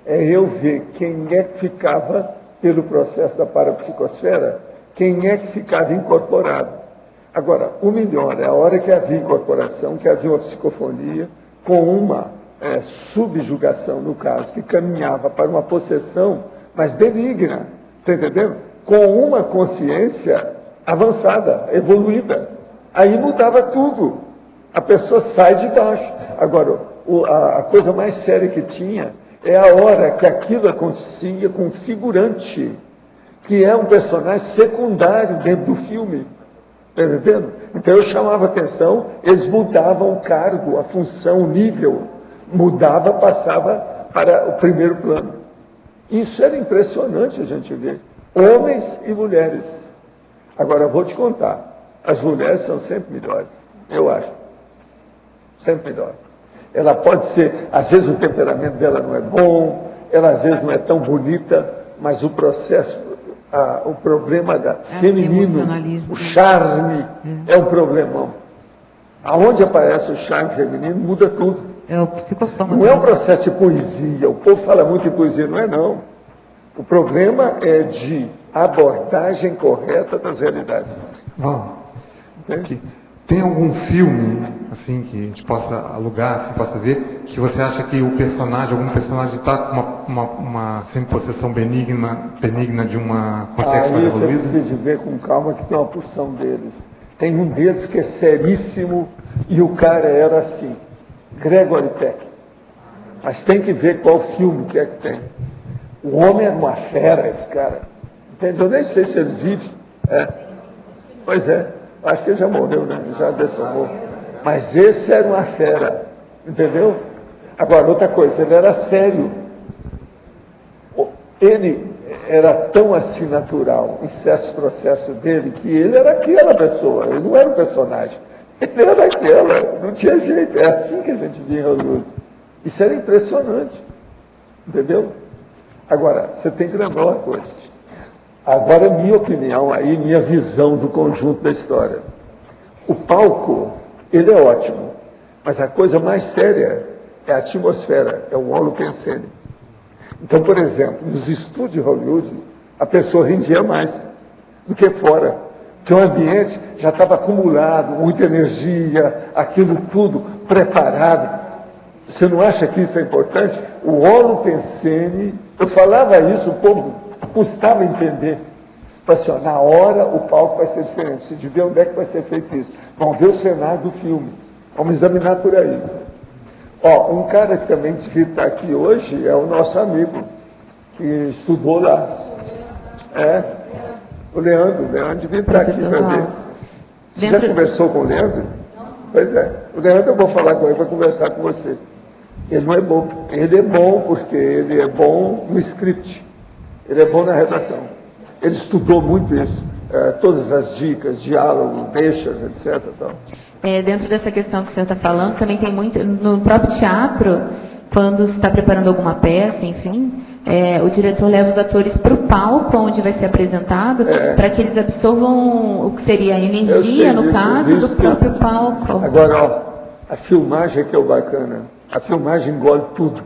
Eu ver quem é que ficava pelo processo da parapsicosfera, quem é que ficava incorporado. Agora, o melhor é a hora que havia incorporação, que havia uma psicofonia, com uma subjugação, no caso, que caminhava para uma possessão, mas benigna, está entendendo? Com uma consciência avançada, evoluída. Aí mudava tudo. A pessoa sai de baixo. Agora, a coisa mais séria que tinha é a hora que aquilo acontecia com um figurante, que é um personagem secundário dentro do filme. Está entendendo? Então eu chamava atenção, eles mudavam o cargo, a função, o nível. Mudava, passava para o primeiro plano. Isso era impressionante a gente ver. Homens e mulheres. Agora, eu vou te contar. As mulheres são sempre melhores, eu acho. Sempre melhor. Ela pode ser, às vezes o temperamento dela não é bom, ela às vezes não é tão bonita, mas o processo, o problema feminino, o charme, é um problemão. Aonde aparece o charme feminino, muda tudo. É o psicossoma. Não é um processo de poesia, o povo fala muito em poesia, não é não. O problema é de abordagem correta das realidades. Bom, tem algum filme assim que a gente possa alugar, assim, possa ver, que você acha que o personagem, algum personagem está com uma semi-possessão benigna de uma consciência mais Isso evoluída? precisa de ver com calma que tem uma porção deles. Tem um deles que é seríssimo e o cara era assim, Gregory Peck. Mas tem que ver qual filme que é que tem. O homem era uma fera, esse cara. Entende? Eu nem sei se ele vive. Pois é, acho que ele já morreu, né? Já dessomou. Mas esse era uma fera, entendeu? Agora, outra coisa, ele era sério. Ele era tão assim natural em certos processos dele que ele era aquela pessoa, ele não era um personagem. Ele era aquela, não tinha jeito. É assim que a gente via em Hollywood. Isso era impressionante. Entendeu? Agora, você tem que lembrar uma coisa. Agora, minha opinião, aí, minha visão do conjunto da história. O palco, ele é ótimo, mas a coisa mais séria é a atmosfera, é o holopensene. Então, por exemplo, nos estúdios de Hollywood, a pessoa rendia mais do que fora. Porque o ambiente já estava acumulado, muita energia, aquilo tudo preparado. Você não acha que isso é importante? O holopensene, eu falava isso, o povo custava entender. Assim, ó, na hora o palco vai ser diferente. Se de ver onde é que vai ser feito isso. Vamos ver o cenário do filme. Vamos examinar por aí. Ó, um cara que também está aqui hoje é o nosso amigo, que estudou lá. O Leandro devia estar aqui para ver. Você já conversou com o Leandro? Pois é. O Leandro, eu vou falar com ele para conversar com você. Ele não é bom. Ele é bom porque ele é bom no script. Ele é bom na redação. Ele estudou muito isso. Todas as dicas, diálogos, deixas, etc. Tal. Dentro dessa questão que o senhor está falando, também tem muito, no próprio teatro, quando se está preparando alguma peça, enfim, o diretor leva os atores para o palco onde vai ser apresentado, para que eles absorvam o que seria a energia, no caso, do próprio palco. Agora, ó, a filmagem que é o bacana, a filmagem engole tudo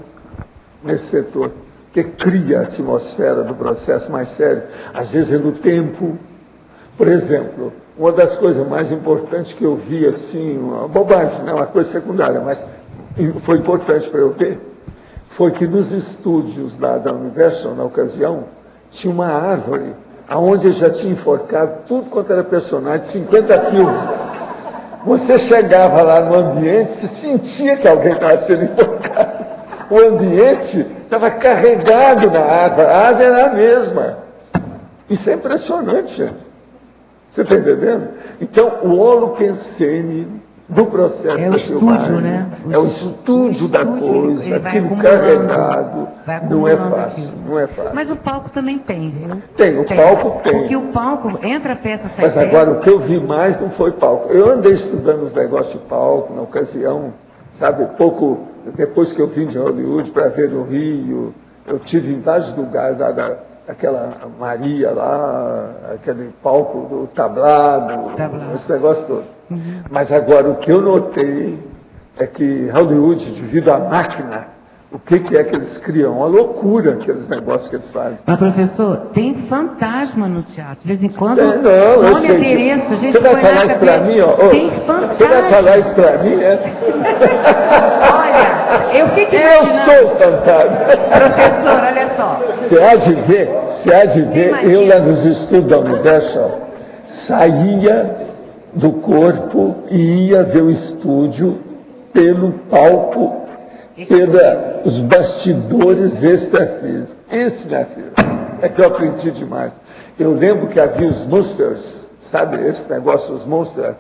nesse setor, que cria a atmosfera do processo mais sério, às vezes é no tempo. Por exemplo, uma das coisas mais importantes que eu vi, assim, uma bobagem, né, uma coisa secundária, mas foi importante para eu ver, foi que nos estúdios da Universal, na ocasião, tinha uma árvore, onde eu já tinha enforcado tudo quanto era personagem, 50 filmes. Você chegava lá no ambiente, se sentia que alguém estava sendo enforcado. O ambiente estava carregado na árvore, a árvore era a mesma. Isso é impressionante, gente. Você está entendendo? Então, o holopensene do processo da filmagem, né? É o estúdio da coisa, aquilo carregado, não é fácil, não é fácil. Mas o palco também tem, viu? Tem, o palco tem. Porque o palco entra a peça, sai Mas agora, o que eu vi mais não foi palco. Eu andei estudando os negócios de palco, na ocasião, sabe, pouco depois que eu vim de Hollywood para ver no Rio, eu tive em vários lugares, aquela Maria lá, aquele palco do tablado, esse negócio todo. Mas agora, o que eu notei é que Hollywood, devido à máquina, o que é que eles criam? Uma loucura aqueles negócios que eles fazem. Mas, professor, tem fantasma no teatro. De vez em quando, não, eu sei. Adereço, você vai falar isso para mim? Tem fantasma. Você vai falar isso para mim, Olha, eu fico imaginando. Eu sou fantasma. Professor, olha só. Você há de ver, eu lá nos estudos da Universal, saía do corpo e ia ver o estúdio pelo palco, pelos bastidores extrafísicos. Isso, minha filha, é que eu aprendi demais. Eu lembro que havia os Monsters, sabe, esse negócio, os Monsters,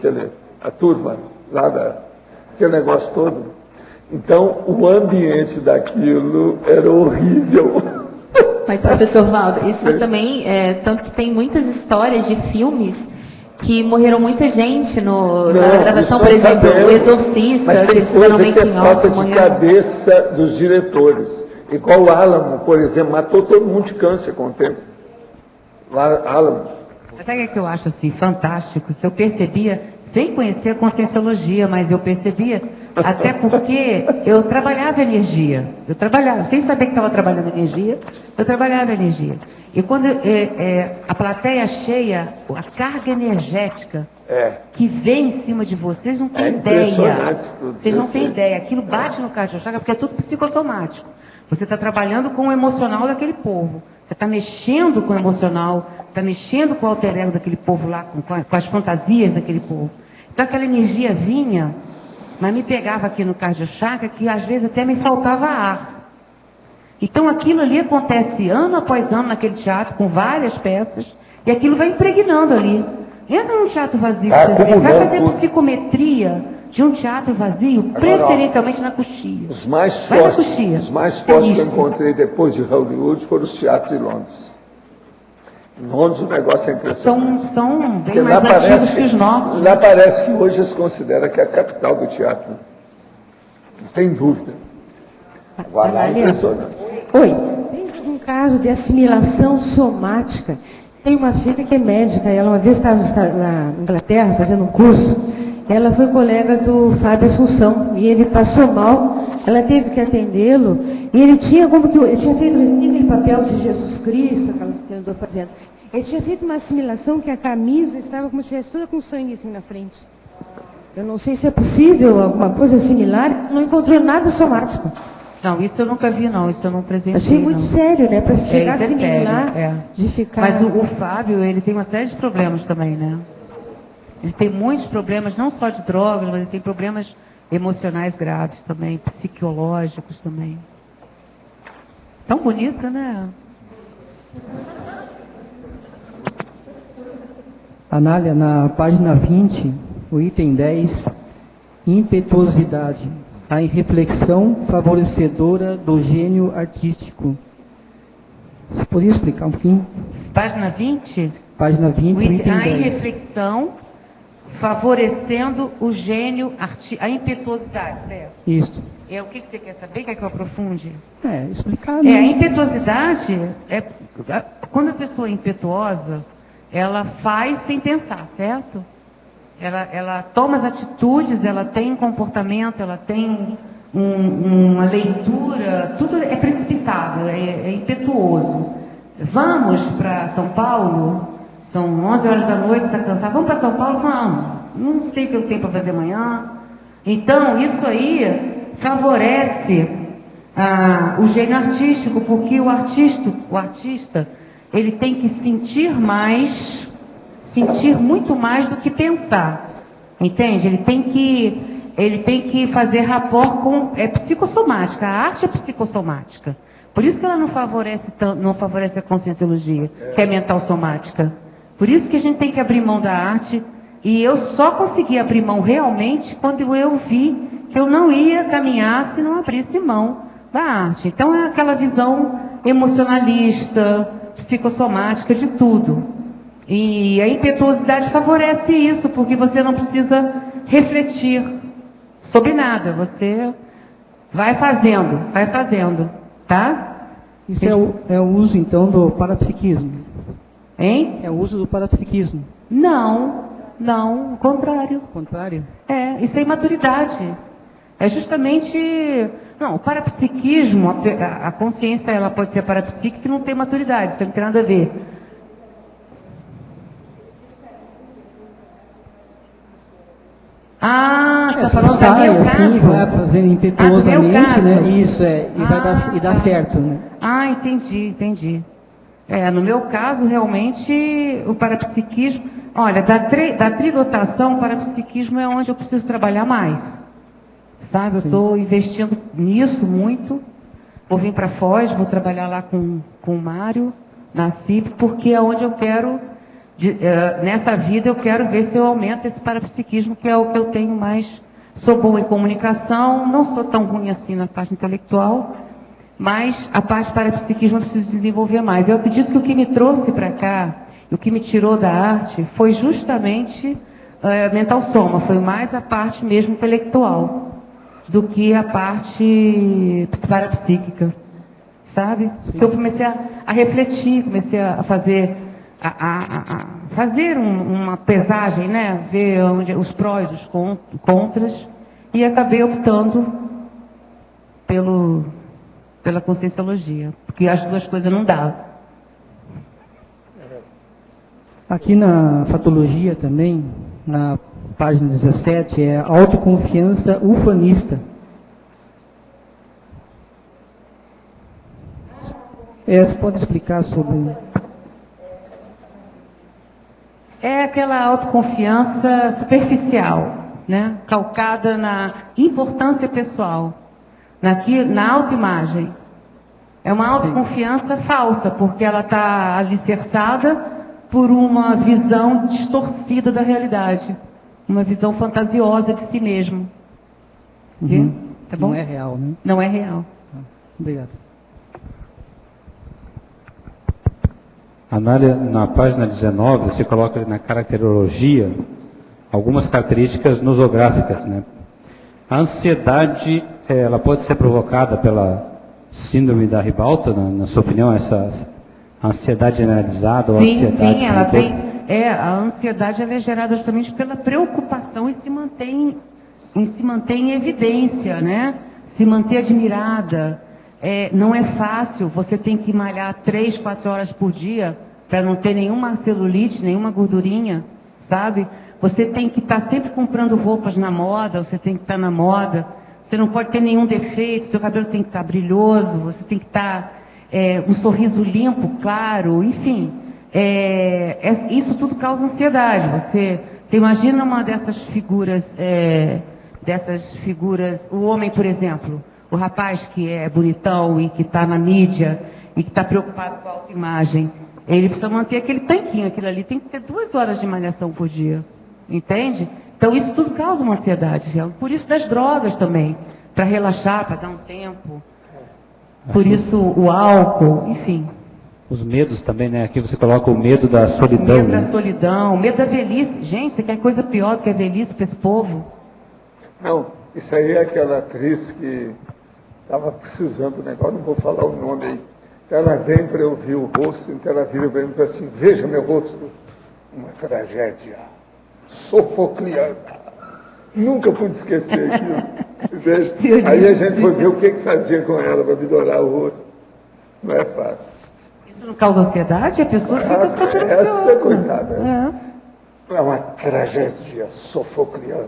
a turma lá aquele negócio todo. Então, o ambiente daquilo era horrível. Mas, professor Valdo, isso também, tanto que tem muitas histórias de filmes que morreram muita gente na gravação, por exemplo, O Exorcista, mas tem que fizeram coisa que é falta de morreram. cabeça dos diretores. Igual o Alamo, por exemplo, matou todo mundo de câncer com o tempo. Alamo. Sabe o que eu acho assim fantástico? Que eu percebia, sem conhecer a conscienciologia, mas eu percebia, até porque eu trabalhava energia. Eu trabalhava, sem saber que estava trabalhando energia, eu trabalhava energia. E quando a plateia cheia, a carga energética que vem em cima de vocês, não tem ideia. Vocês não têm ideia. Aquilo bate no cardio-chakra, porque é tudo psicossomático. Você está trabalhando com o emocional daquele povo. Você está mexendo com o emocional, está mexendo com o alter ego daquele povo lá, com as fantasias daquele povo. Então aquela energia vinha, mas me pegava aqui no cardio-chakra, que às vezes até me faltava ar. Então aquilo ali acontece ano após ano naquele teatro, com várias peças, e aquilo vai impregnando ali. Entra num teatro vazio, vai fazer psicometria de um teatro vazio, preferencialmente na coxia. Os mais fortes que eu encontrei depois de Hollywood foram os teatros de Londres. Em Londres o negócio é impressionante. São bem Porque mais antigos que os nossos. Lá parece que hoje se considera que é a capital do teatro. Não tem dúvida. Agora lá é impressionante. Oi. Tem um caso de assimilação somática. Tem uma filha que é médica, ela uma vez estava na Inglaterra fazendo um curso, ela foi colega do Fábio Assunção, e ele passou mal, ela teve que atendê-lo, e ele tinha como que, ele tinha feito aquele papel de Jesus Cristo, aquelas que ele andou fazendo, ele tinha feito uma assimilação que a camisa estava como se estivesse toda com sangue assim na frente. Eu não sei se é possível alguma coisa similar, não encontrou nada somático. Não, isso eu nunca vi, não. Isso eu não presenciei. Achei muito sério, né? Para chegar a assimilar, de ficar... Mas o Fábio, ele tem uma série de problemas também, né? Ele tem muitos problemas, não só de drogas, mas ele tem problemas emocionais graves também, psicológicos também. Tão bonito, né? Anália, na página 20, o item 10, impetuosidade. A reflexão favorecedora do gênio artístico. Você poderia explicar um pouquinho? Página 20? Página 20, o item 10. A reflexão favorecendo o gênio artístico. A impetuosidade, certo? Isso. O que você quer saber? Quer que eu aprofunde? Explicar. A impetuosidade quando a pessoa é impetuosa, ela faz sem pensar, certo? Ela toma as atitudes, ela tem um comportamento, ela tem uma leitura, tudo é precipitado, é impetuoso. Vamos para São Paulo, são 11 horas da noite, está cansado, vamos para São Paulo? Vamos, não sei o que eu tenho para fazer amanhã. Então, isso aí favorece o gênio artístico, porque o artista, ele tem que sentir muito mais do que pensar, entende? Ele tem que fazer rapport com psicossomática. A arte é psicossomática. Por isso que ela não favorece a conscienciologia, que é mental somática. Por isso que a gente tem que abrir mão da arte. E eu só consegui abrir mão realmente quando eu vi que eu não ia caminhar se não abrisse mão da arte. Então é aquela visão emocionalista, psicossomática de tudo. E a impetuosidade favorece isso, porque você não precisa refletir sobre nada. Você vai fazendo, tá? Isso é o uso, então, do parapsiquismo? Hein? É o uso do parapsiquismo? Não, o contrário. Contrário? Isso é imaturidade. É justamente... Não, o parapsiquismo, a consciência ela pode ser parapsíquica e não tem maturidade, isso não tem nada a ver. Você está falando do meu caso? Assim, vai fazendo impetuosamente, né? Isso, e dá certo, né? Entendi. No meu caso, realmente, o parapsiquismo... Olha, da tridotação, o parapsiquismo é onde eu preciso trabalhar mais. Sabe? Eu estou investindo nisso muito. Vou vir para Foz, vou trabalhar lá com o Mário, na CIP, porque é onde eu quero... nessa vida eu quero ver se eu aumento esse parapsiquismo, que é o que eu tenho mais. Sou boa em comunicação, não sou tão ruim assim na parte intelectual, mas a parte parapsiquismo eu preciso desenvolver mais. Eu acredito que o que me trouxe para cá, o que me tirou da arte, foi justamente mental soma, foi mais a parte mesmo intelectual, do que a parte parapsíquica, sabe? Porque eu comecei a refletir, comecei a fazer... fazer uma pesagem, né? Ver os prós, os contras, e acabei optando pela conscienciologia, porque as duas coisas não dá. Aqui na fatologia também, na página 17, é autoconfiança ufanista. Você pode explicar sobre... É aquela autoconfiança superficial, né? Calcada na importância pessoal, na autoimagem. É uma autoconfiança falsa, porque ela está alicerçada por uma visão distorcida da realidade, uma visão fantasiosa de si mesmo. Tá bom? Não é real, né? Não é real. Obrigado. Anália, na página 19, você coloca na caracterologia algumas características nosográficas, né? A ansiedade, ela pode ser provocada pela síndrome da ribalta, na sua opinião, essa ansiedade generalizada ou ansiedade? Sim, ela tem. A ansiedade ela é gerada justamente pela preocupação e se mantém em evidência, né? Se manter admirada. Não é fácil, você tem que malhar 3, 4 horas por dia para não ter nenhuma celulite, nenhuma gordurinha, sabe? Você tem que estar sempre comprando roupas na moda, você tem que estar na moda, você não pode ter nenhum defeito, seu cabelo tem que estar brilhoso, você tem que estar um sorriso limpo, claro, enfim. Isso tudo causa ansiedade. Você imagina uma dessas figuras, o homem, por exemplo, o rapaz que é bonitão e que está na mídia e que está preocupado com a autoimagem, ele precisa manter aquele tanquinho, aquilo ali tem que ter 2 horas de malhação por dia, entende? Então isso tudo causa uma ansiedade, por isso das drogas também, para relaxar, para dar um tempo, por isso o álcool, enfim. Os medos também, né? Aqui você coloca o medo da solidão. O medo da solidão, o medo da velhice. Gente, você quer coisa pior do que a velhice para esse povo? Não, isso aí é aquela atriz que estava precisando do negócio, não vou falar o nome aí. Ela vem para eu ver o rosto, então ela vira para mim e fala assim, veja meu rosto, uma tragédia sofocliana. Nunca pude esquecer aquilo. Aí a gente foi ver o que fazia com ela para melhorar o rosto. Não é fácil. Isso não causa ansiedade? A pessoa fica super essa, coitada. É uma tragédia sofocliana.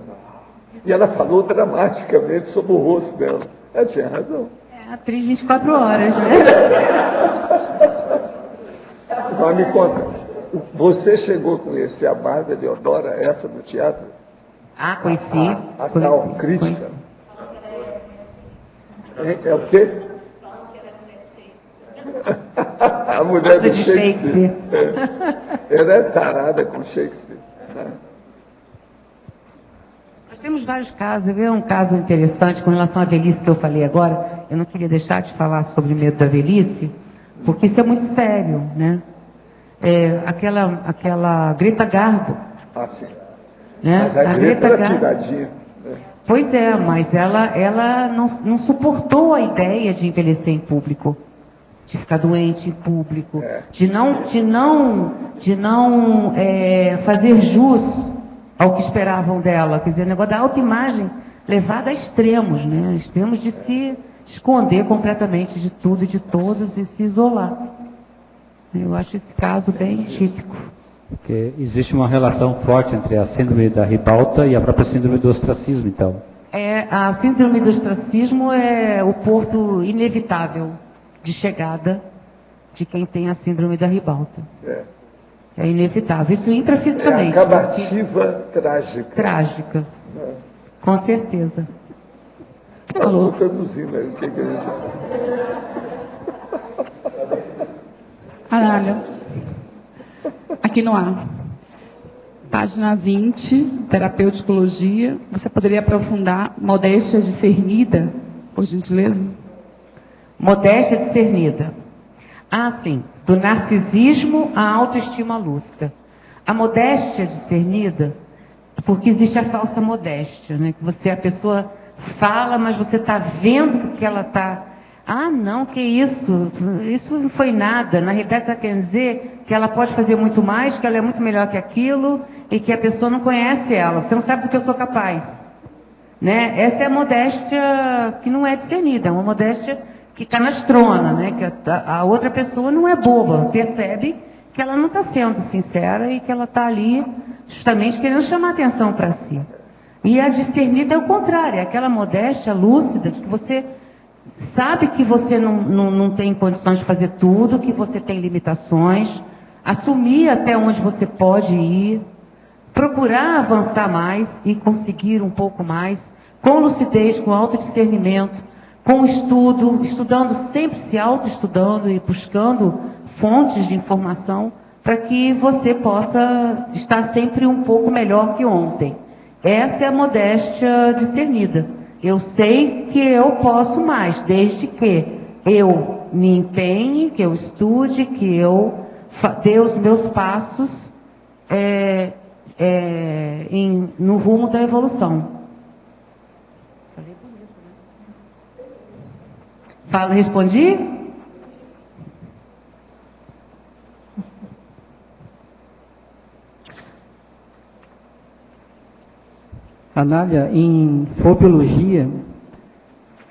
E ela falou dramaticamente sobre o rosto dela. Ela tinha razão. Atriz 24 horas, né? Mas me conta, você chegou a conhecer a Bárbara Leodora, essa do teatro? Conheci. A tal crítica. É o quê? A mulher do Shakespeare. Ela é tarada com Shakespeare. Né? Nós temos vários casos. Eu vi um caso interessante com relação à velhice que eu falei agora. Eu não queria deixar de falar sobre o medo da velhice, porque isso é muito sério, né? Aquela Greta Garbo. Sim. Né? Mas a Greta era piradinha. Né? Pois é, mas ela não suportou a ideia de envelhecer em público, de ficar doente em público, de não fazer jus ao que esperavam dela. Quer dizer, o negócio da autoimagem levada a extremos, né? Extremos de se esconder completamente de tudo e de todos e se isolar. Eu acho esse caso bem típico. Porque existe uma relação forte entre a síndrome da ribalta e a própria síndrome do ostracismo, então. A síndrome do ostracismo é o porto inevitável de chegada de quem tem a síndrome da ribalta. É inevitável. Isso intrafisicamente. É acabativa trágica. Trágica. Com certeza. Estou traduzindo aí o que ele disse. Anália, aqui no ar. Página 20, terapeuticologia. Você poderia aprofundar modéstia discernida, por gentileza? Modéstia discernida. Sim. Do narcisismo à autoestima lúcida. A modéstia discernida, porque existe a falsa modéstia, né? Que a pessoa fala, mas você está vendo que ela está... não, que isso não foi nada. Na realidade, está querendo dizer que ela pode fazer muito mais, que ela é muito melhor que aquilo e que a pessoa não conhece ela. Você não sabe do que eu sou capaz. Né? Essa é a modéstia que não é discernida, é uma modéstia que canastrona, né? Que a outra pessoa não é boba, percebe que ela não está sendo sincera e que ela está ali justamente querendo chamar atenção para si. E a discernida é o contrário, é aquela modéstia lúcida de que você sabe que você não tem condições de fazer tudo, que você tem limitações, assumir até onde você pode ir, procurar avançar mais e conseguir um pouco mais, com lucidez, com autodiscernimento, com estudo, estudando, sempre se autoestudando e buscando fontes de informação para que você possa estar sempre um pouco melhor que ontem. Essa é a modéstia discernida. Eu sei que eu posso mais, desde que eu me empenhe, que eu estude, que eu ter os meus passos no rumo da evolução. Respondi? Anália, em fobiologia,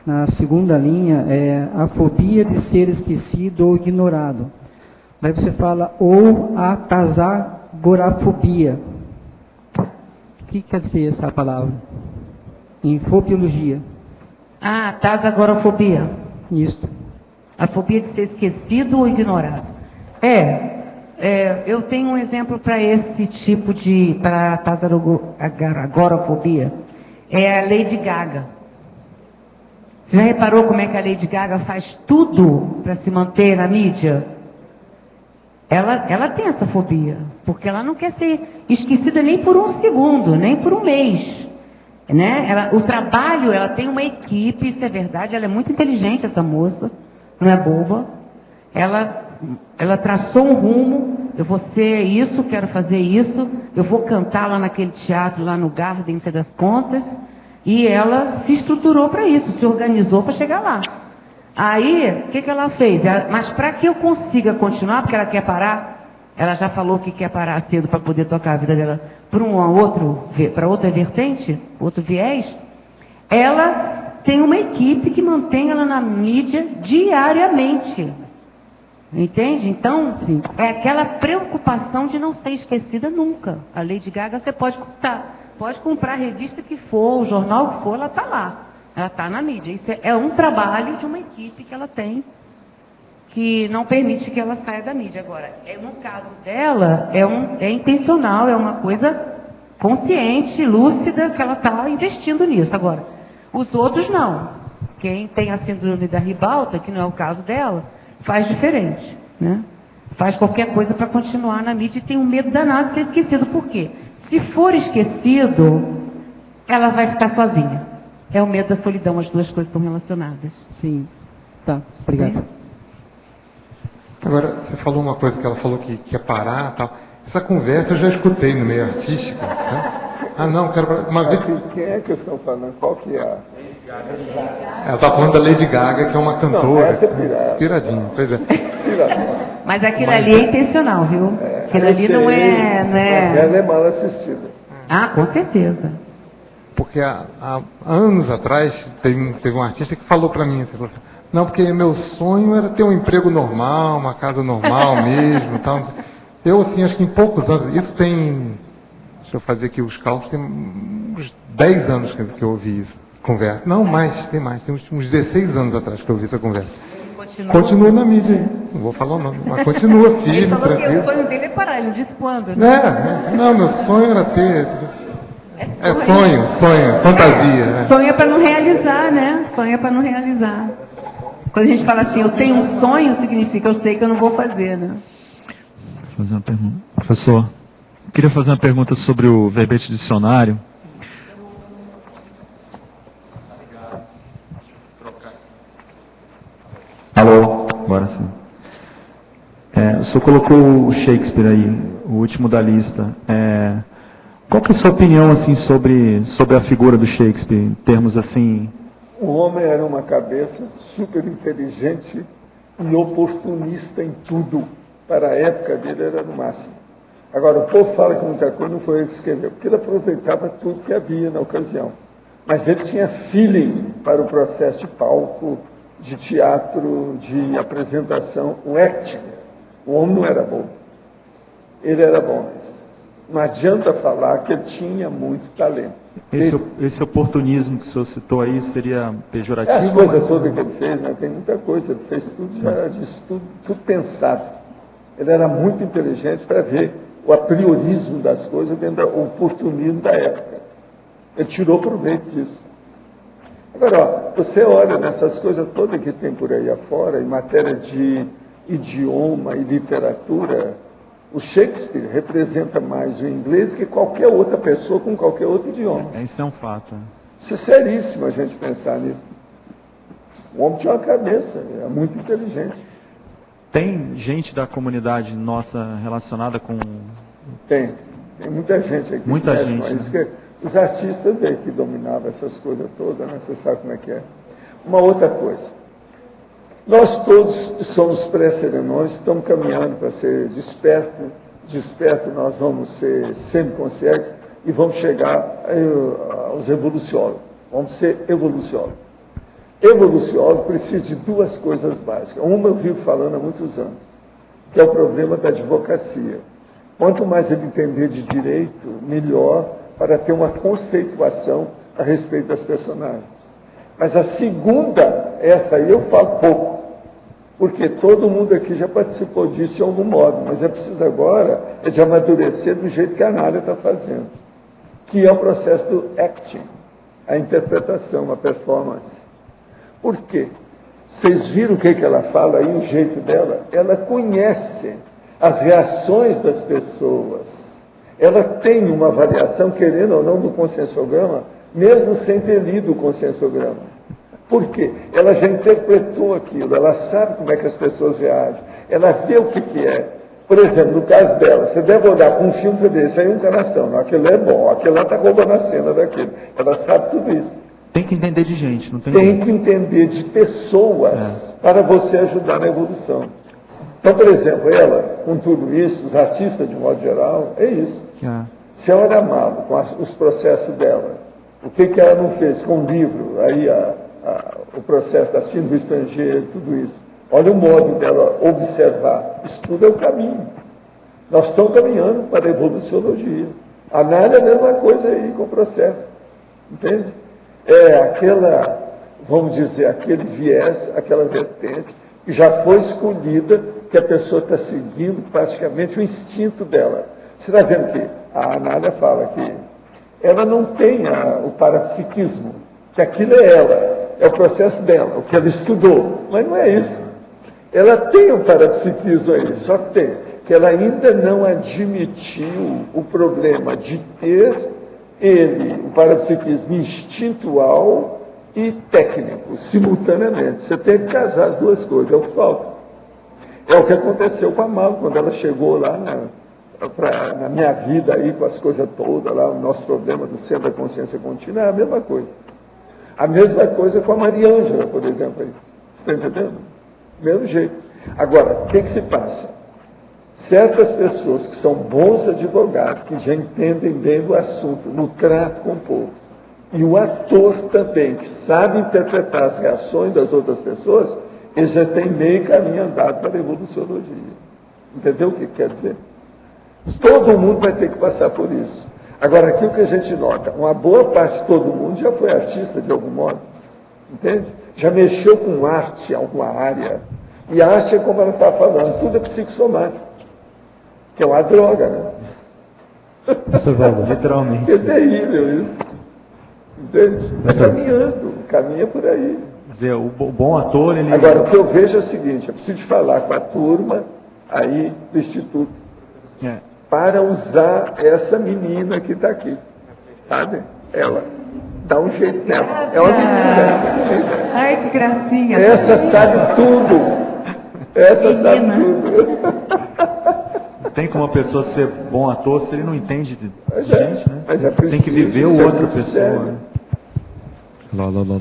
na segunda linha, é a fobia de ser esquecido ou ignorado. Daí você fala, ou a tasagorafobia. O que quer dizer essa palavra? Em fobiologia. Ah, tasagorafobia. Isso. A fobia de ser esquecido ou ignorado. Eu tenho um exemplo para esse tipo de, para tasagorafobia. É a Lady Gaga. Você já reparou como é que a Lady Gaga faz tudo para se manter na mídia? Ela tem essa fobia, porque ela não quer ser esquecida nem por um segundo, nem por um mês. Né? O trabalho, ela tem uma equipe, isso é verdade, ela é muito inteligente, essa moça, não é boba. Ela traçou um rumo, eu vou ser isso, quero fazer isso, eu vou cantar lá naquele teatro, lá no Garden, não sei das contas, e ela se estruturou para isso, se organizou para chegar lá. Aí, o que ela fez? Mas para que eu consiga continuar, porque ela quer parar, ela já falou que quer parar cedo para poder tocar a vida dela para outra vertente, outro viés, ela tem uma equipe que mantém ela na mídia diariamente. Entende? Então, é aquela preocupação de não ser esquecida nunca. A Lady Gaga você pode comprar a revista que for, o jornal que for, ela está lá. Ela está na mídia. Isso é um trabalho de uma equipe que ela tem, que não permite que ela saia da mídia. Agora, no caso dela, é intencional, é uma coisa consciente, lúcida, que ela está investindo nisso. Agora, os outros não. Quem tem a síndrome da ribalta, que não é o caso dela, faz diferente, né? Faz qualquer coisa para continuar na mídia e tem um medo danado de ser esquecido. Por quê? Se for esquecido, ela vai ficar sozinha. É o medo da solidão, as duas coisas estão relacionadas. Sim. Tá, obrigado. Agora, você falou uma coisa que ela falou que quer parar e tal. Essa conversa eu já escutei no meio artístico. Né? Ah, não, quero... Uma vez... Quem é que estão falando? Qual que é? Ela está falando da Lady Gaga, que é uma cantora. Não, essa é pirada. Piradinha, pois é. Mas aquilo ali é intencional, viu? Aquilo ali não é... Mas ela é mal assistida. Ah, com certeza. Porque há anos atrás, teve um artista que falou para mim, assim, não, porque meu sonho era ter um emprego normal, uma casa normal mesmo. Tal. Eu, assim, acho que em poucos anos, isso tem, deixa eu fazer aqui os cálculos, tem uns 10 anos que eu ouvi isso, conversa. Não, tem uns 16 anos atrás que eu ouvi essa conversa. Continua na mídia, não vou falar o nome, mas continua firme, ele falou tranquilo. que o sonho dele é parar, ele disse quando? Né? Não, meu sonho era ter... É sonho, fantasia. Né? Sonho é para não realizar, né? Sonho é para não realizar. Quando a gente fala assim, eu tenho um sonho, significa eu sei que eu não vou fazer, né? Vou fazer uma pergunta. Professor, eu queria fazer uma pergunta sobre o verbete dicionário. Alô, agora sim. O senhor colocou o Shakespeare aí, o último da lista. Qual que é a sua opinião assim, sobre a figura do Shakespeare, em termos assim... O homem era uma cabeça super inteligente e oportunista em tudo. Para a época dele era no máximo. Agora, o povo fala que muita coisa não foi ele que escreveu, porque ele aproveitava tudo que havia na ocasião. Mas ele tinha feeling para o processo de palco, de teatro, de apresentação, o acting. O homem não era bom. Ele era bom nisso. Não adianta falar que ele tinha muito talento. Esse oportunismo que o senhor citou aí seria pejorativo? As coisas todas que ele fez, né? Tem muita coisa. Ele fez tudo, já disse tudo pensado. Ele era muito inteligente para ver o apriorismo das coisas dentro do oportunismo da época. Ele tirou proveito disso. Agora, você olha nessas coisas todas que tem por aí afora, em matéria de idioma e literatura, o Shakespeare representa mais o inglês que qualquer outra pessoa com qualquer outro idioma. Isso é um fato. Isso é seríssimo a gente pensar nisso. O homem tinha uma cabeça, era muito inteligente. Tem gente da comunidade nossa relacionada com... Tem muita gente aqui. Muita gente. Mas que os artistas aí que dominavam essas coisas todas, né? Você sabe como é que é. Uma outra coisa. Nós todos somos pré-serenões, estamos caminhando para ser desperto. Desperto nós vamos ser semiconscientes e vamos chegar aos evoluciólogos. Vamos ser evoluciólogos. Evoluciólogo precisa de duas coisas básicas. Uma eu vivo falando há muitos anos, que é o problema da advocacia. Quanto mais ele entender de direito, melhor para ter uma conceituação a respeito das personagens. Mas a segunda, essa aí eu falo pouco, porque todo mundo aqui já participou disso de algum modo, mas é preciso agora de amadurecer do jeito que a Anália está fazendo, que é o processo do acting, a interpretação, a performance. Por quê? Vocês viram o que ela fala aí, o jeito dela? Ela conhece as reações das pessoas. Ela tem uma avaliação, querendo ou não, do conscienciograma, mesmo sem ter lido o conscienciograma. Por quê? Ela já interpretou aquilo, ela sabe como é que as pessoas reagem, ela vê o que é. Por exemplo, no caso dela, você deve olhar para um filme desse aí, um canastrão, aquele é bom, aquele lá está roubando a cena daquele. Ela sabe tudo isso. Tem que entender de gente, não tem? Tem que entender de pessoas para você ajudar na evolução. Então, por exemplo, ela, com tudo isso, os artistas de modo geral, é isso. Se ela era mal com os processos dela, o que ela não fez com o livro, aí o processo da síndrome do estrangeiro, tudo isso. Olha o modo dela observar. Isso tudo é o caminho. Nós estamos caminhando para a evoluciologia. A Nália é a mesma coisa aí com o processo. Entende? É aquela, vamos dizer, aquele viés, aquela vertente, que já foi escolhida, que a pessoa está seguindo praticamente o instinto dela. Você está vendo que a Anália fala que ela não tem o parapsiquismo, que aquilo é ela, é o processo dela, o que ela estudou, mas não é isso. Ela tem o parapsiquismo aí, só que ela ainda não admitiu o problema de ter o parapsiquismo instintual e técnico, simultaneamente. Você tem que casar as duas coisas, é o que falta. É o que aconteceu com a Malu, quando ela chegou lá na minha vida, aí, com as coisas todas, lá, o nosso problema do centro da consciência contínua, é a mesma coisa. A mesma coisa com a Maria Ângela, por exemplo. Aí. Você está entendendo? Mesmo jeito. Agora, o que se passa? Certas pessoas que são bons advogados, que já entendem bem do assunto, no trato com o povo, e o ator também, que sabe interpretar as reações das outras pessoas, ele já tem meio caminho andado para a evoluciologia. Entendeu o que quer dizer? Todo mundo vai ter que passar por isso. Agora, aqui o que a gente nota, uma boa parte de todo mundo já foi artista de algum modo. Entende? Já mexeu com arte em alguma área. E a arte é como ela está falando, tudo é psicossomático. Que é uma droga, né? Literalmente. É terrível isso. Entende? Está caminha por aí. Quer dizer, o bom ator, ele... Agora, o que eu vejo é o seguinte, eu preciso falar com a turma aí do Instituto, para usar essa menina que está aqui. Sabe? Ela. Dá um jeito nela. É uma menina. Ai, que gracinha. Essa sabe tudo. Essa sabe tudo. Tem como a pessoa ser bom ator se ele não entende de gente, né? Mas é preciso, tem que viver o outra pessoa. Né?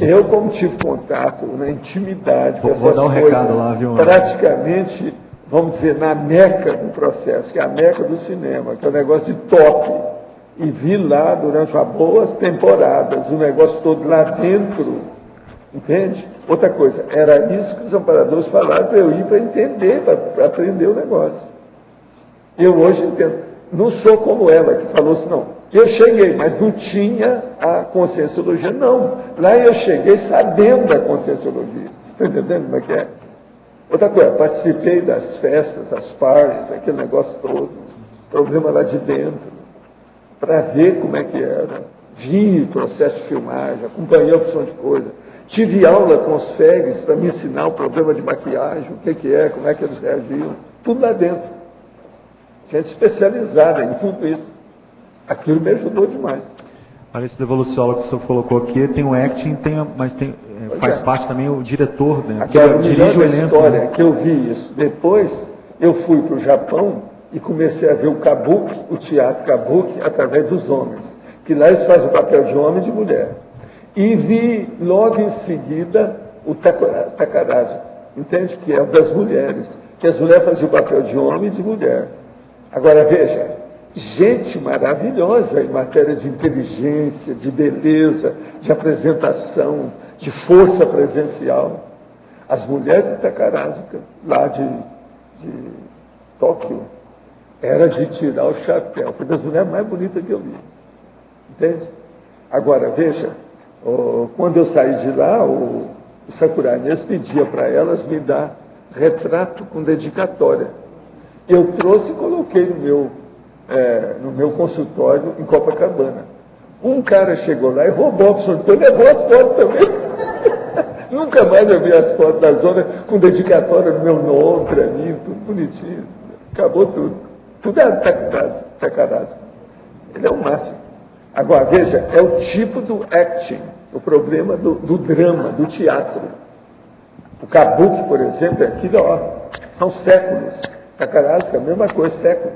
Eu, como tive contato na intimidade com essas vou dar um coisas, recado lá, viu? praticamente, vamos dizer, na meca do processo, que é a meca do cinema, que é um negócio de top. E vi lá, durante boas temporadas, o negócio todo lá dentro. Entende? Outra coisa, era isso que os amparadores falaram para eu ir para entender, para aprender o negócio. Eu hoje entendo. Não sou como ela, que falou assim, não. Eu cheguei, mas não tinha a conscienciologia, não. Lá eu cheguei sabendo da conscienciologia. Você está entendendo como é que é? Outra coisa, participei das festas, das parties, aquele negócio todo. Problema lá de dentro. Para ver como é que era. Vi o processo de filmagem, acompanhei a opção de coisa. Tive aula com os FEGs para me ensinar o problema de maquiagem, o que é, como é que eles reagiam. Tudo lá dentro. Gente especializada em tudo isso. Aquilo me ajudou demais. Olha, esse do evoluciólogo que o senhor colocou aqui, tem o acting, mas tem faz parte também o diretor, né? Agora, o melhor dirige o da elenco. história é que eu vi isso. Depois, eu fui para o Japão e comecei a ver o kabuki, o teatro kabuki, através dos homens. Que lá eles fazem o papel de homem e de mulher. E vi logo em seguida o takarazu, entende? Que é o das mulheres. Que as mulheres faziam o papel de homem e de mulher. Agora, veja, gente maravilhosa em matéria de inteligência, de beleza, de apresentação, de força presencial. As mulheres de Takarazu, lá de Tóquio, era de tirar o chapéu. Foi das mulheres mais bonitas que eu vi. Entende? Agora, veja, quando eu saí de lá, o Sakurai Inês pedia para elas me dar retrato com dedicatória. Eu trouxe e coloquei no meu consultório em Copacabana. Um cara chegou lá e roubou a opção, eu levou as fotos também. Nunca mais eu vi as fotos das outras com dedicatória no meu nome, para mim, tudo bonitinho. Acabou tudo. Tudo é Takarazu. Ele é o máximo. Agora, veja, é o tipo do acting, o problema do drama, do teatro. O kabuki, por exemplo, é aquilo, são séculos. Takarazu é a mesma coisa, século.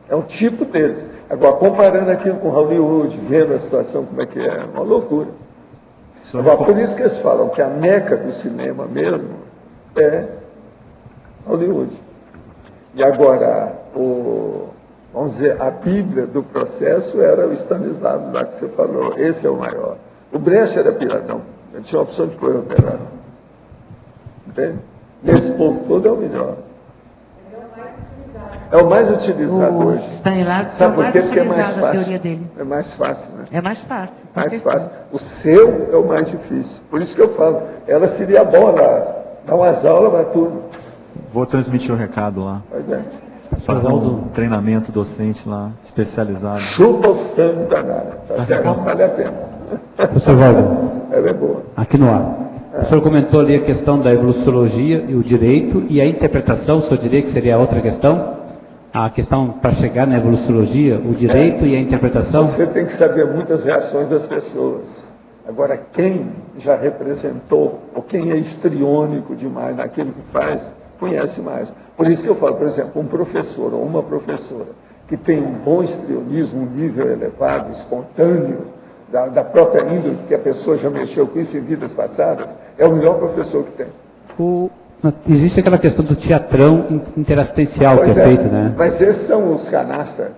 É um tipo deles. Agora, comparando aquilo com Hollywood, vendo a situação como é que é uma loucura. Agora, por isso que eles falam que a meca do cinema mesmo é Hollywood. E agora, vamos dizer, a Bíblia do processo era o Stanislavski, lá que você falou, esse é o maior. O Brecht era piradão, ele tinha a opção de pôr operário. Entende? Esse povo todo é o melhor. É o mais utilizado hoje. Stanislavski sabe por quê? Porque é mais a fácil. teoria dele. É mais fácil, né? É mais fácil. Mais fácil. O seu é o mais difícil. Por isso que eu falo, ela seria boa lá, dar umas aulas para tudo. Vou transmitir o recado lá. Pois é. Fazer um treinamento docente lá, especializado. Chupa o sangue danado. Tá certo? Vale a pena. Professor Walter, ela é boa. aqui no ar. O senhor comentou ali a questão da evoluciologia e o direito e a interpretação, o senhor diria que seria outra questão? A questão para chegar na evoluciologia, o direito e a interpretação? Você tem que saber muitas reações das pessoas. Agora, quem já representou, ou quem é histriônico demais naquilo que faz, conhece mais. Por isso que eu falo, por exemplo, um professor ou uma professora que tem um bom histrionismo, um nível elevado, espontâneo, da própria índole, que a pessoa já mexeu com isso em vidas passadas, é o melhor professor que tem. Existe aquela questão do teatrão interassistencial que é feito, né? Mas esses são os canastras,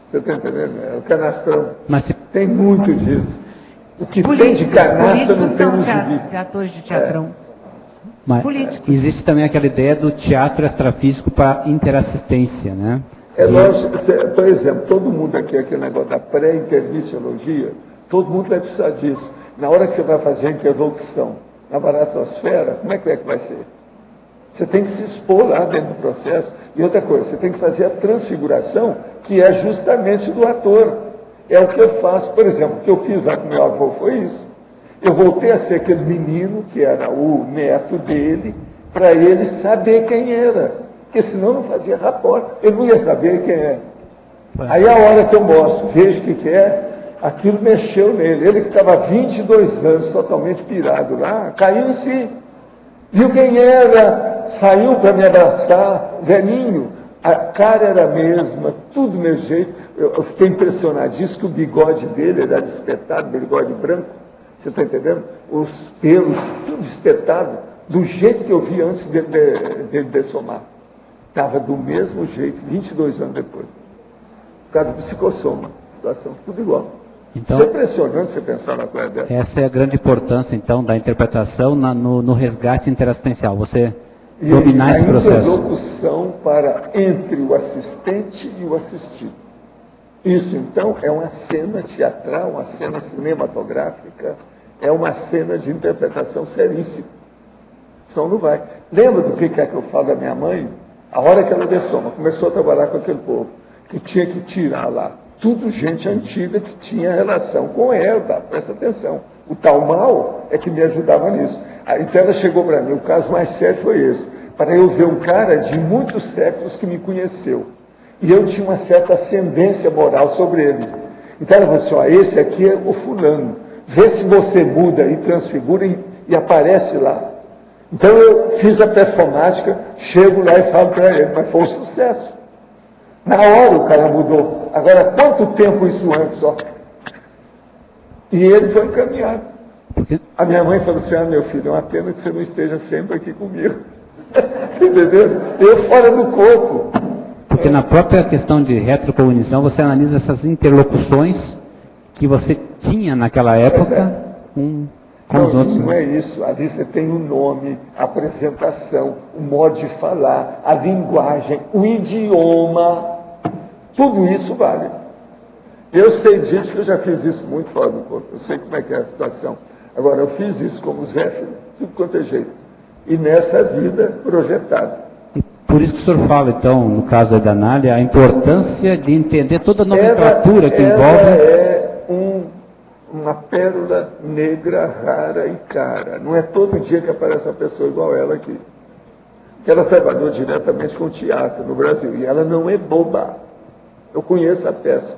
você está entendendo? É o canastrão. Mas tem muito disso. O que tem de canastra não tem no gibi. Atores de teatrão. Mas existe também aquela ideia do teatro extrafísico para interassistência, né? É lógico, por exemplo, todo mundo aqui, aquele negócio da pré-intermissiologia, todo mundo vai precisar disso. Na hora que você vai fazer a interlocução na baratosfera, como é que vai ser? Você tem que se expor lá dentro do processo. E outra coisa, você tem que fazer a transfiguração, que é justamente do ator. É o que eu faço. Por exemplo, o que eu fiz lá com meu avô foi isso. Eu voltei a ser aquele menino, que era o neto dele, para ele saber quem era. Porque senão não fazia rapport. Ele não ia saber quem é. Aí a hora que eu mostro, vejo o que é, aquilo mexeu nele. Ele que estava 22 anos totalmente pirado lá, caiu em si. Viu quem era, saiu para me abraçar, velhinho. A cara era a mesma, tudo do mesmo jeito. Eu fiquei impressionadíssimo que o bigode dele era espetado, bigode branco. Você está entendendo? Os pelos, tudo espetado, do jeito que eu vi antes dele dessomar. Estava do mesmo jeito, 22 anos depois. Por causa do psicossoma, situação, tudo igual. Então, isso é impressionante você pensar na coisa dessa. Essa é a grande importância, então, da interpretação no resgate interassistencial. Você dominar esse processo. A interlocução entre o assistente e o assistido. Isso, então, é uma cena teatral, uma cena cinematográfica, é uma cena de interpretação seríssima. Senão não vai. Lembra do que é que eu falo da minha mãe? A hora que ela dessoma, começou a trabalhar com aquele povo, que tinha que tirar lá tudo gente antiga que tinha relação com ela, presta atenção. O tal mal é que me ajudava nisso. Então ela chegou para mim, o caso mais sério foi esse, para eu ver um cara de muitos séculos que me conheceu. E eu tinha uma certa ascendência moral sobre ele. Então ela falou assim, esse aqui é o fulano. Vê se você muda e transfigura e aparece lá. Então eu fiz a performática, chego lá e falo para ele, mas foi um sucesso. Na hora o cara mudou. Agora, quanto tempo isso antes, ó? E ele foi encaminhado. A minha mãe falou assim, meu filho, é uma pena que você não esteja sempre aqui comigo. Entendeu? Eu fora do corpo. Porque na própria questão de retrocognição, você analisa essas interlocuções que você tinha naquela época com os outros. Não é isso. Ali você tem o nome, a apresentação, o modo de falar, a linguagem, o idioma. Tudo isso vale. Eu sei disso, que eu já fiz isso muito fora do corpo. Eu sei como é que é a situação. Agora, eu fiz isso como Zé, fiz tudo quanto é jeito. E nessa vida projetada. E por isso que o senhor fala, então, no caso da Anália, a importância de entender toda a nomenclatura que envolve... É uma pérola negra, rara e cara. Não é todo dia que aparece uma pessoa igual ela aqui. Porque ela trabalhou diretamente com teatro no Brasil. E ela não é boba. Eu conheço a peça.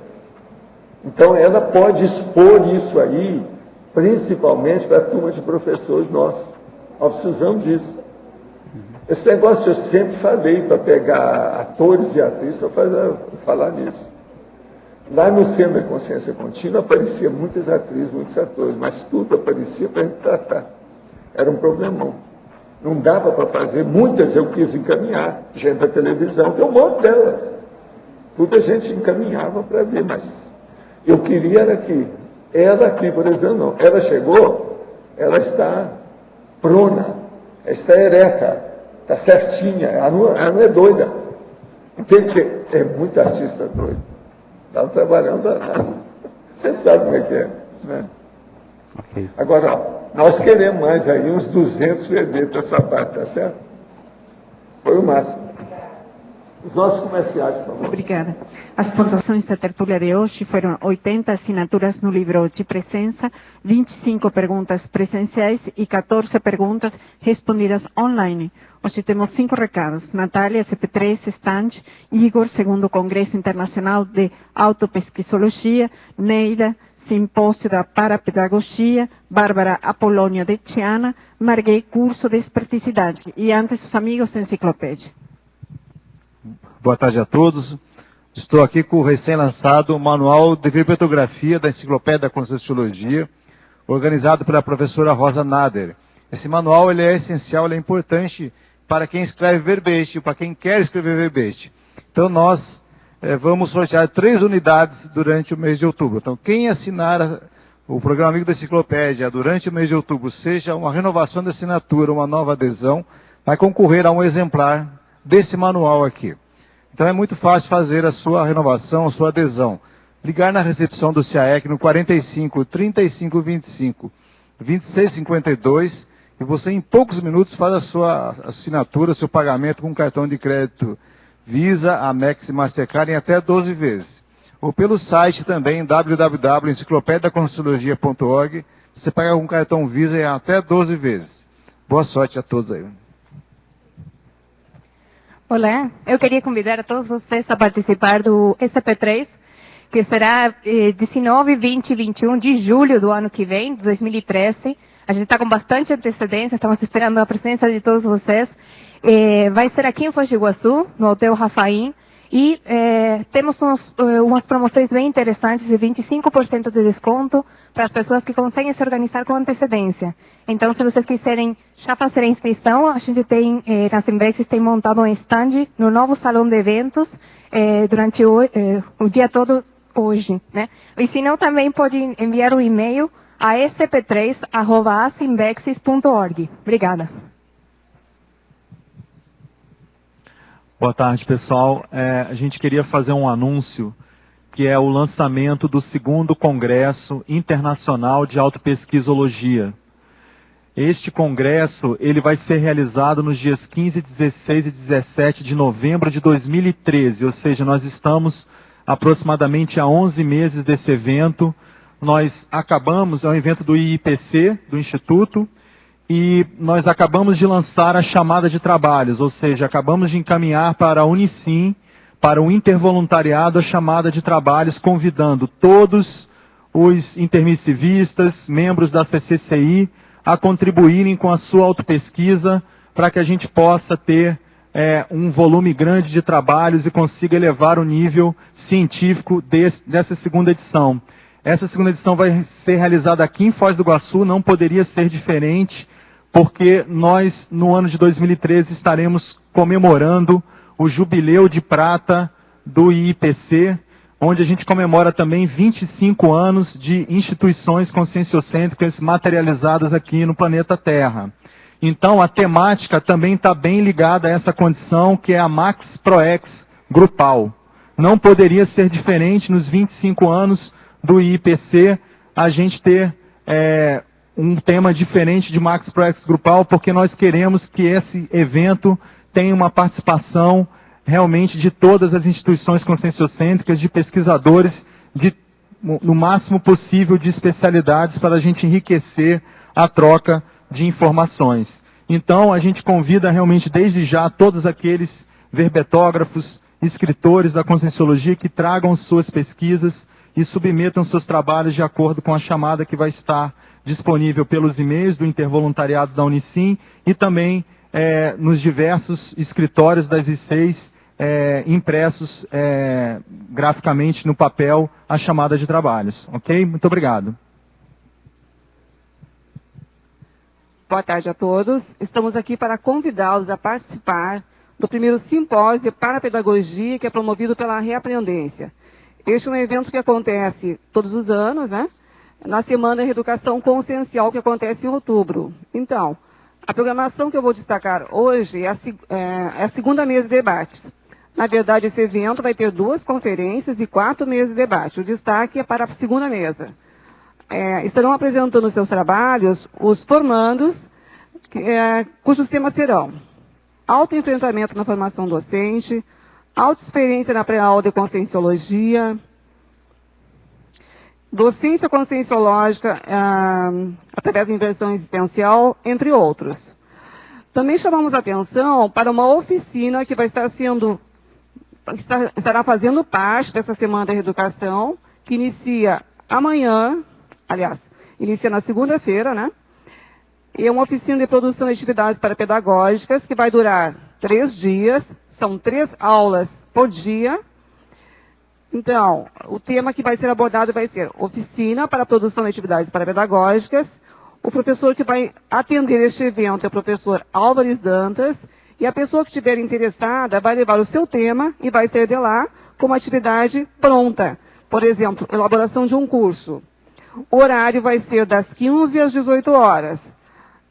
Então, ela pode expor isso aí, principalmente para a turma de professores nossos. Nós precisamos disso. Esse negócio eu sempre falei para pegar atores e atrizes para falar nisso. Lá no Centro da Consciência Contínua aparecia muitas atrizes, muitos atores, mas tudo aparecia para a gente tratar. Era um problemão. Não dava para fazer, muitas eu quis encaminhar, gente da televisão, tem um monte delas. Tudo a gente encaminhava para ver, mas eu queria era que ela aqui, por exemplo, não. Ela chegou, ela está prona, está ereta, está certinha, ela não é doida. Porque é muito artista doido. Estava trabalhando danado. Você sabe como é que é, né? Okay. Agora, ó, nós queremos mais aí uns 200 verbetes da sua parte, tá certo? Foi o máximo. Os nossos comerciais, por favor. Obrigada. As pontuações da tertúlia de hoje foram 80 assinaturas no livro de presença, 25 perguntas presenciais e 14 perguntas respondidas online. Hoje temos 5 recados. Natália, CP3, Stand, Igor, segundo Congresso Internacional de Autopesquisologia, Neida, Simpósio da Parapedagogia, Bárbara Apolônio de Tiana, Marguei, curso de Esperticidade. E antes, os amigos da enciclopédia. Boa tarde a todos. Estou aqui com o recém-lançado Manual de Verbetografia da Enciclopédia da Conscienciologia, organizado pela professora Rosa Nader. Esse manual ele é essencial, ele é importante para quem escreve verbete, para quem quer escrever verbete. Então nós vamos sortear 3 unidades durante o mês de outubro. Então quem assinar o programa Amigo da Enciclopédia durante o mês de outubro, seja uma renovação da assinatura, uma nova adesão, vai concorrer a um exemplar desse manual aqui. Então é muito fácil fazer a sua renovação, a sua adesão. Ligar na recepção do CIAEC no 45 35 25 26 52 e você em poucos minutos faz a sua assinatura, seu pagamento com cartão de crédito Visa, Amex e Mastercard em até 12 vezes. Ou pelo site também www.enciclopediadaconscienciologia.org, você paga com cartão Visa em até 12 vezes. Boa sorte a todos aí. Olá, eu queria convidar a todos vocês a participar do SP3, que será 19, 20 e 21 de julho do ano que vem, de 2013. A gente está com bastante antecedência, estamos esperando a presença de todos vocês. Vai ser aqui em Foz do Iguaçu, no Hotel Rafaim, e temos umas promoções bem interessantes de 25% de desconto para as pessoas que conseguem se organizar com antecedência. Então, se vocês quiserem já fazer a inscrição, a gente tem, na Simbex, tem montado um stand no novo salão de eventos durante o dia todo hoje, né? E se não, também pode enviar um e-mail a scp3@asimbexis.org. Obrigada. Boa tarde, pessoal. A gente queria fazer um anúncio, que é o lançamento do 2º Congresso Internacional de Autopesquisologia. Este congresso ele vai ser realizado nos dias 15, 16 e 17 de novembro de 2013, ou seja, nós estamos aproximadamente há 11 meses desse evento. Nós acabamos, é um evento do IIPC, do Instituto, e nós acabamos de lançar a chamada de trabalhos, ou seja, acabamos de encaminhar para a Unicim, para o intervoluntariado, a chamada de trabalhos, convidando todos os intermissivistas, membros da CCCI, a contribuírem com a sua autopesquisa para que a gente possa ter um volume grande de trabalhos e consiga elevar o nível científico dessa segunda edição. Essa segunda edição vai ser realizada aqui em Foz do Iguaçu, não poderia ser diferente, porque nós, no ano de 2013, estaremos comemorando o Jubileu de Prata do IIPC, onde a gente comemora também 25 anos de instituições conscienciocêntricas materializadas aqui no planeta Terra. Então, a temática também está bem ligada a essa condição, que é a Max Proex grupal. Não poderia ser diferente nos 25 anos do IIPC, a gente ter um tema diferente de Max Proex grupal, porque nós queremos que esse evento tenha uma participação realmente de todas as instituições conscienciocêntricas, de pesquisadores, no máximo possível de especialidades, para a gente enriquecer a troca de informações. Então, a gente convida realmente desde já todos aqueles verbetógrafos, escritores da Conscienciologia que tragam suas pesquisas e submetam seus trabalhos de acordo com a chamada que vai estar disponível pelos e-mails do Intervoluntariado da Unicim e também nos diversos escritórios das I6 impressos graficamente no papel a chamada de trabalhos. Ok? Muito obrigado. Boa tarde a todos. Estamos aqui para convidá-los a participar do primeiro simpósio de parapedagogia que é promovido pela Reaprendência. Este é um evento que acontece todos os anos, né? Na Semana de Reeducação Consciencial, que acontece em outubro. Então, a programação que eu vou destacar hoje é a segunda mesa de debates. Na verdade, esse evento vai ter 2 conferências e 4 mesas de debate. O destaque é para a segunda mesa. Estarão apresentando seus trabalhos os formandos, cujos temas serão autoenfrentamento na formação docente, autoexperiência na pré-aula de conscienciologia, docência conscienciológica através da inversão existencial, entre outros. Também chamamos a atenção para uma oficina que vai estará fazendo parte dessa Semana da Reeducação, que inicia amanhã, aliás, inicia na segunda-feira, né? E é uma oficina de produção de atividades parapedagógicas que vai durar 3 dias, são 3 aulas por dia. Então, o tema que vai ser abordado vai ser oficina para a produção de atividades parapedagógicas. O professor que vai atender este evento é o professor Álvares Dantas, e a pessoa que estiver interessada vai levar o seu tema e vai sair de lá com uma atividade pronta. Por exemplo, elaboração de um curso. O horário vai ser das 15 às 18 horas.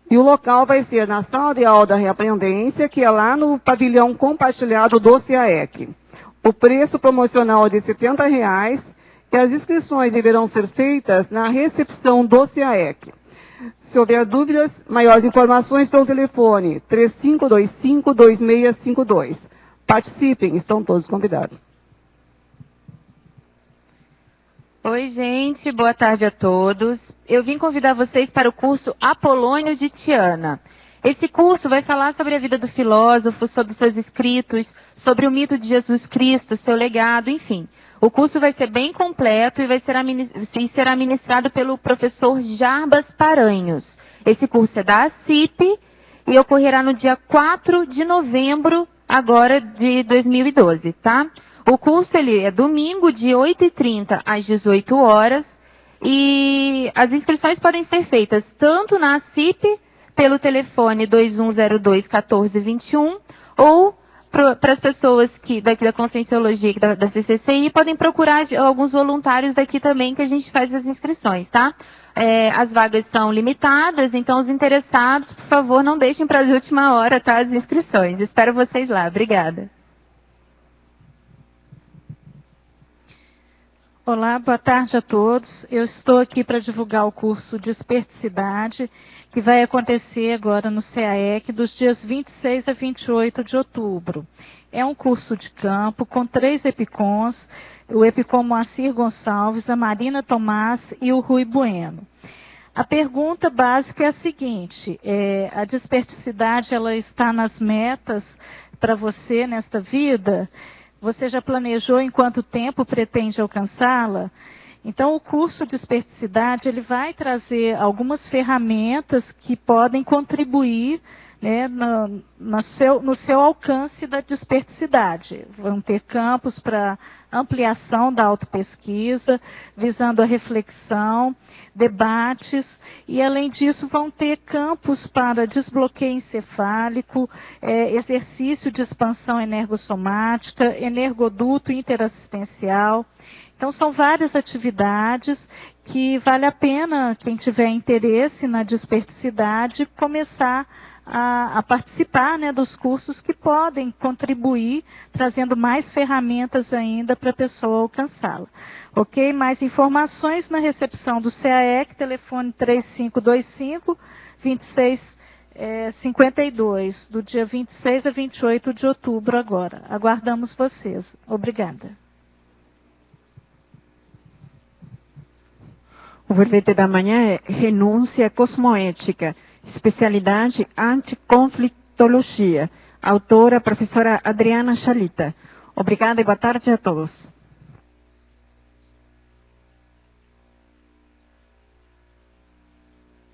E o local vai ser na sala de aula da Reaprendência, que é lá no pavilhão compartilhado do CAEC. O preço promocional é de R$ 70 e as inscrições deverão ser feitas na recepção do CAEC. Se houver dúvidas, maiores informações pelo telefone 3525-2652. Participem, estão todos convidados. Oi, gente, boa tarde a todos. Eu vim convidar vocês para o curso Apolônio de Tiana. Esse curso vai falar sobre a vida do filósofo, sobre seus escritos, sobre o mito de Jesus Cristo, seu legado, enfim. O curso vai ser bem completo e vai será ministrado pelo professor Jarbas Paranhos. Esse curso é da CIP e ocorrerá no dia 4 de novembro, agora de 2012, tá? O curso é domingo, de 8h30 às 18 horas, e as inscrições podem ser feitas tanto na CIP, pelo telefone 2102-1421, ou para as pessoas daqui da Conscienciologia, da CCCI, podem procurar alguns voluntários daqui também, que a gente faz as inscrições, tá? As vagas são limitadas, então os interessados, por favor, não deixem para a última hora, tá? As inscrições. Espero vocês lá. Obrigada. Olá, boa tarde a todos. Eu estou aqui para divulgar o curso Desperticidade, que vai acontecer agora no CAEC, dos dias 26 a 28 de outubro. É um curso de campo com 3 EPICONs, o EPICON Moacir Gonçalves, a Marina Tomás e o Rui Bueno. A pergunta básica é a seguinte: a desperticidade, ela está nas metas para você nesta vida? Você já planejou em quanto tempo pretende alcançá-la? Então, o curso de esperticidade, ele vai trazer algumas ferramentas que podem contribuir, né, no seu alcance da desperticidade. Vão ter campos para ampliação da autopesquisa, visando a reflexão, debates, e além disso vão ter campos para desbloqueio encefálico, exercício de expansão energossomática, energoduto interassistencial. Então, são várias atividades que vale a pena, quem tiver interesse na desperticidade, começar a participar, né, dos cursos que podem contribuir, trazendo mais ferramentas ainda para a pessoa alcançá-la. Ok? Mais informações na recepção do CAEC, telefone 3525-2652, do dia 26 a 28 de outubro agora. Aguardamos vocês. Obrigada. O verbete da manhã é renúncia cosmoética, especialidade anticonflitologia. Autora, professora Adriana Chalita. Obrigada e boa tarde a todos.